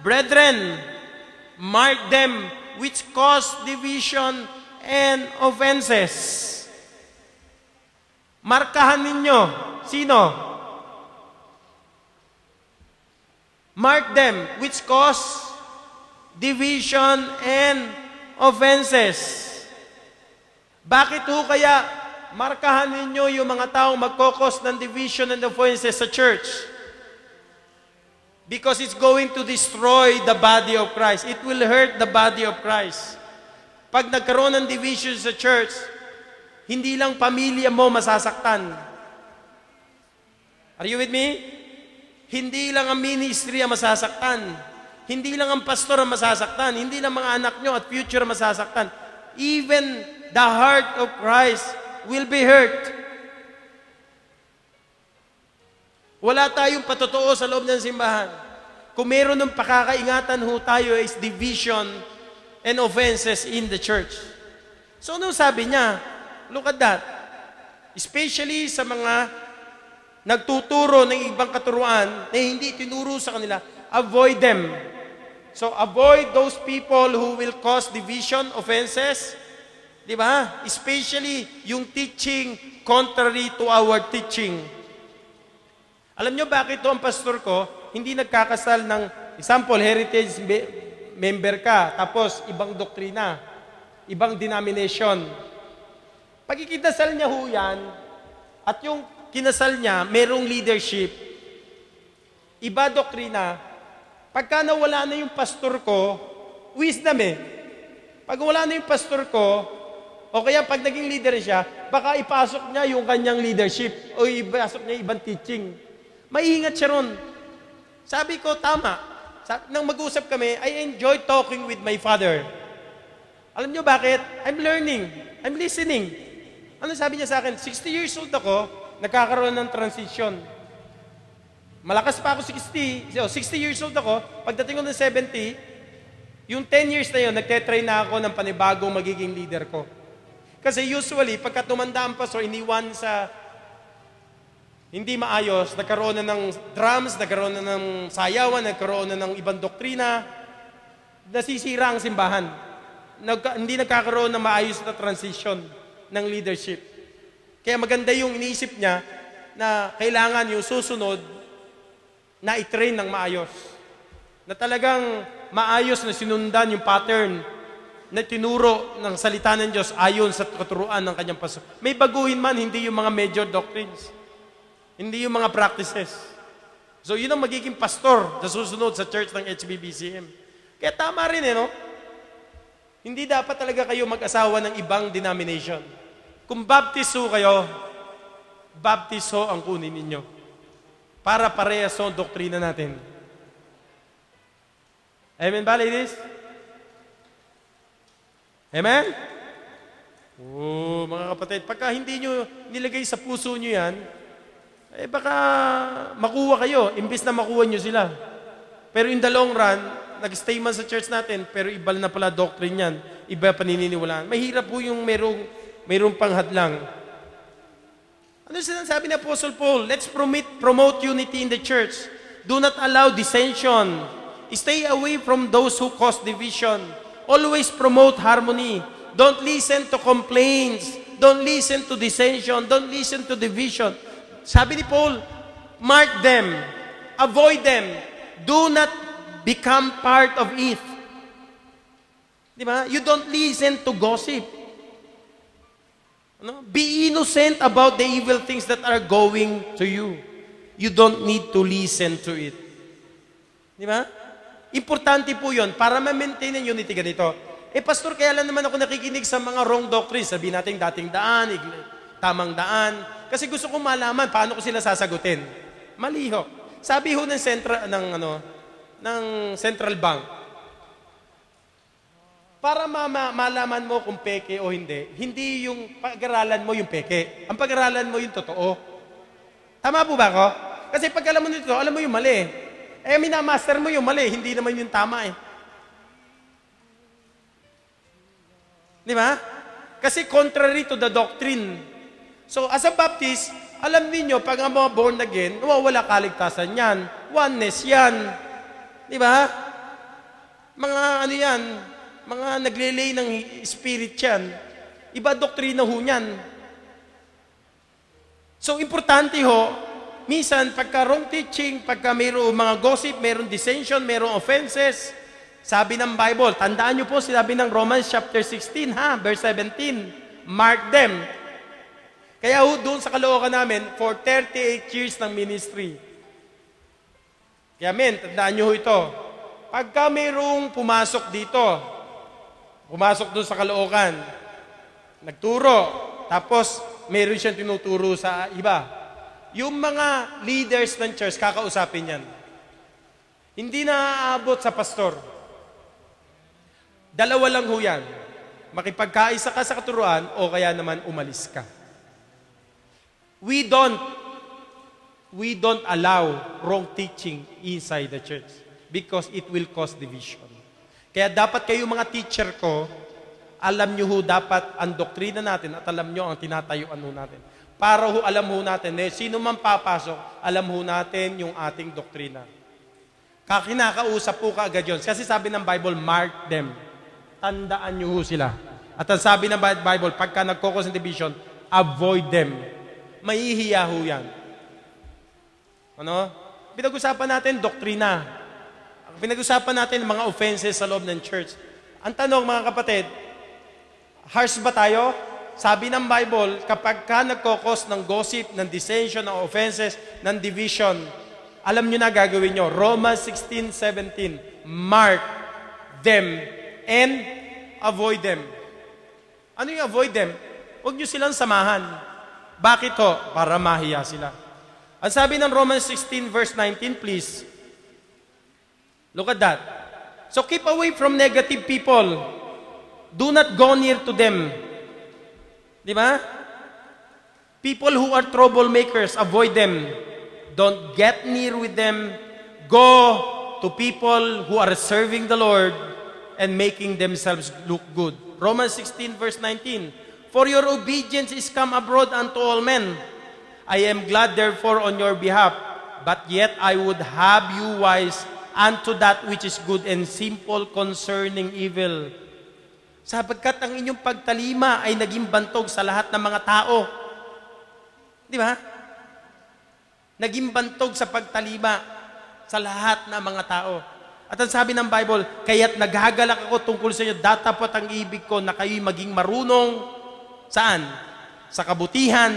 brethren, mark them which cause division and offenses. Markahan ninyo. Sino? Mark them which cause division and offenses. Bakit ho kaya markahan ninyo yung mga taong magkokos ng division and offenses sa church? Because it's going to destroy the body of Christ. It will hurt the body of Christ. Pag nagkaroon ng division sa church, hindi lang pamilya mo masasaktan. Are you with me? Hindi lang ang ministry ang masasaktan. Hindi lang ang pastor ang masasaktan. Hindi lang mga anak nyo at future ang masasaktan. Even the heart of Christ will be hurt. Wala tayong patotoo sa loob ng simbahan. Kung meron ng pakakaingatan ho tayo is division and offenses in the church. So ano sabi niya? Look at that. Especially sa mga nagtuturo ng ibang katuruan na hindi tinuro sa kanila, avoid them. So avoid those people who will cause division, offenses. Di ba? Especially yung teaching contrary to our teaching. Alam nyo bakit to ang pastor ko, hindi nagkakasal ng, example, heritage member ka, tapos ibang doktrina, ibang denomination. Pag ikinasal niya ho yan, at yung kinasal niya, merong leadership, iba doktrina, pagka nawala na yung pastor ko, wisdom eh. Pag wala na yung pastor ko, o kaya pag naging leader siya, baka ipasok niya yung kanyang leadership o ipasok niya ibang teaching. Maiingat siya ron. Sabi ko, tama. Nang mag-usap kami, I enjoy talking with my father. Alam niyo bakit? I'm learning. I'm listening. Ano sabi niya sa akin? 60 years old ako, nagkakaroon ng transition. Malakas pa ako 60 years old ako, pagdating ko ng 70, yung 10 years na yun, nagtetrain na ako ng panibagong magiging leader ko. Kasi usually, pagka tumanda ang pastor, iniwan sa hindi maayos, nagkaroon na ng drums, nagkaroon na ng sayawan, nagkaroon na ng ibang doktrina, nasisira ang simbahan. Hindi nagkakaroon ng maayos na transition ng leadership. Kaya maganda yung iniisip niya na kailangan yung susunod na i-train ng maayos. Na talagang maayos na sinundan yung pattern na tinuro ng salita ng Diyos ayon sa katuruan ng kanyang pastor. May baguhin man, hindi yung mga major doctrines. Hindi yung mga practices. So, yun ang magiging pastor na susunod sa church ng HBBCM. Kaya tama rin no? Hindi dapat talaga kayo mag-asawa ng ibang denomination. Kung Baptist ho kayo, Baptist ho ang kunin ninyo. Para parehas ho ang doktrina natin. Amen ba, ladies? Amen? Oh, mga kapatid, pagka hindi nyo nilagay sa puso nyo yan, baka makuha kayo, imbis na makuha nyo sila. Pero in the long run, nag-stay man sa church natin, pero iba na pala doctrine yan, iba panininiwalaan. Mahirap po yung mayroong panghadlang. Ano sinasabi ni Apostle Paul? Let's promote unity in the church. Do not allow dissension. Stay away from those who cause division. Always promote harmony. Don't listen to complaints. Don't listen to dissension. Don't listen to division. Sabi ni Paul, mark them, avoid them, do not become part of it. Di ba? You don't listen to gossip. No? Be innocent about the evil things that are going to you. You don't need to listen to it. Di ba? Importante po yun para ma-maintain ang unity ganito. Pastor, kaya lang naman ako nakikinig sa mga wrong doctrines. Sabihin natin dating daan, tamang daan. Kasi gusto kong malaman paano ko sila sasagutin. Mali ho. Sabi ho ng Central Bank, para malaman mo kung peke o hindi yung pag-aralan mo yung peke. Ang pag-aralan mo yung totoo. Tama po ba ako? Kasi pag alam mo nito, alam mo yung mali. Minamaster mo yung mali, hindi naman yung tama eh. Di ba? Kasi contrary to the doctrine. So as a Baptist, alam niyo pag ang mga born again, wala kaligtasan yan. Oneness yan. Di ba? Mga ano yan, mga naglilay ng spirit yan. Iba doktrina ho yan. So importante ho, minsan pagka wrong teaching, pagka mayroong mga gossip, mayroong dissension, mayroong offenses, sabi ng Bible, tandaan niyo po, sinabi ng Romans chapter 16, verse 17, mark them. Kaya doon sa Caloocan namin, for 38 years ng ministry. Kaya tandaan niyo ito. Pagka mayroong pumasok dito, pumasok doon sa Caloocan, nagturo, tapos mayroon siyang tinuturo sa iba. Yung mga leaders ng church, kakausapin yan. Hindi na aabot sa pastor. Dalawa lang ho yan. Makipagkaisa ka sa katuruan o kaya naman umalis ka. We don't allow wrong teaching inside the church because it will cause division. Kaya dapat kayo mga teacher ko, alam nyo ho dapat ang doktrina natin at alam nyo ang tinatayuan ho natin. Para ho alam ho natin, sino man papasok, alam ho natin yung ating doktrina. Kinakausap po ka agad yun. Kasi sabi ng Bible, mark them. Tandaan nyo ho sila. At ang sabi ng Bible, pagka nagkokos ng division, avoid them. Mahihiya ho yan. Ano? Pinag-usapan natin, doktrina. Pinag-usapan natin mga offenses sa loob ng church. Ang tanong, mga kapatid, harsh ba tayo? Sabi ng Bible, kapag ka nagkokos ng gossip, ng dissension, ng offenses, ng division, alam nyo na gagawin nyo. Romans 16:17, mark them and avoid them. Ano yung avoid them? Huwag nyo silang samahan. Bakit ho? Para mahiya sila. Ang sabi ng Romans 16 verse 19, please. Look at that. So keep away from negative people. Do not go near to them. Di ba? People who are troublemakers, avoid them. Don't get near with them. Go to people who are serving the Lord and making themselves look good. Romans 16 verse 19. For your obedience is come abroad unto all men. I am glad therefore on your behalf, but yet I would have you wise unto that which is good and simple concerning evil. Sapagkat ang inyong pagtalima ay naging bantog sa lahat ng mga tao. Di ba? Naging bantog sa pagtalima sa lahat ng mga tao. At ang sabi ng Bible, kaya't naghagalak ako tungkol sa inyo, datapot ang ibig ko na kayo'y maging marunong, saan? Sa kabutihan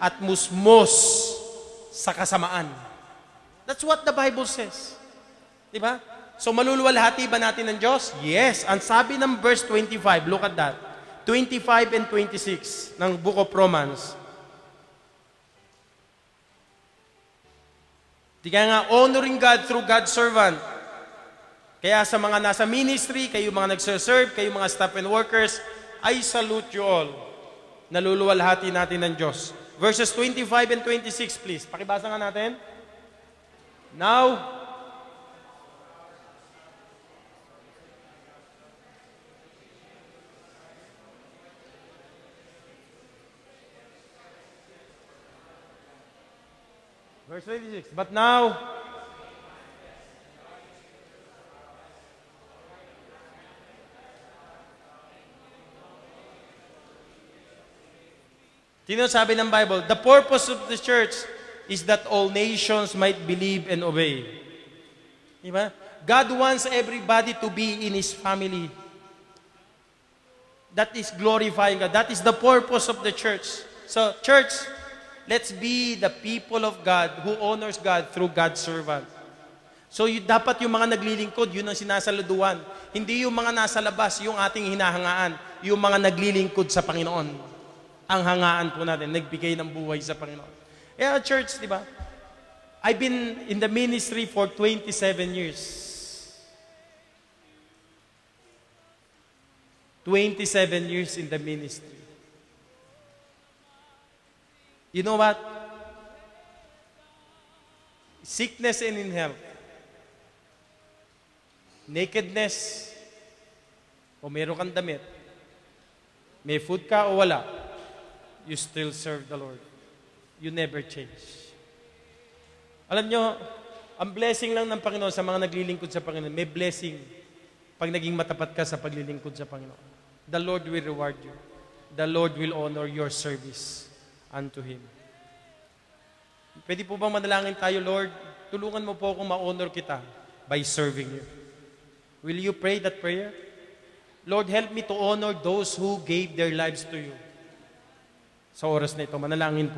at musmos sa kasamaan. That's what the Bible says. Di ba? So maluluwalhati ba natin ng Diyos? Yes. Ang sabi ng verse 25, look at that. 25 and 26 ng Book of Romans. Kaya nga, honoring God through God's servant. Kaya sa mga nasa ministry, kayo mga nagserserve, kayo mga staff and workers, I salute you all. Naluluwalhati natin ng Diyos. Verses 25 and 26, please. Pakibasa nga natin. Now, verse 26, but now, sabi ng Bible, the purpose of the church is that all nations might believe and obey. Diba? God wants everybody to be in His family. That is glorifying God. That is the purpose of the church. So, church, let's be the people of God who honors God through God's servant. So, dapat yung mga naglilingkod, yun ang sinasaluduan. Hindi yung mga nasa labas, yung ating hinahangaan. Yung mga naglilingkod sa Panginoon. Ang hangaan po natin, nagbigay ng buhay sa Panginoon. Church, di ba? I've been in the ministry for 27 years. 27 years in the ministry. You know what? Sickness and in health. Nakedness. O meron kang damit. May food ka o wala, you still serve the Lord. You never change. Alam nyo, ang blessing lang ng Panginoon sa mga naglilingkod sa Panginoon, may blessing pag naging matapat ka sa paglilingkod sa Panginoon. The Lord will reward you. The Lord will honor your service unto Him. Pwede po bang manalangin tayo, Lord? Tulungan mo po akong ma-honor kita by serving you. Will you pray that prayer? Lord, help me to honor those who gave their lives to you. Sa oras na ito, manalangin po.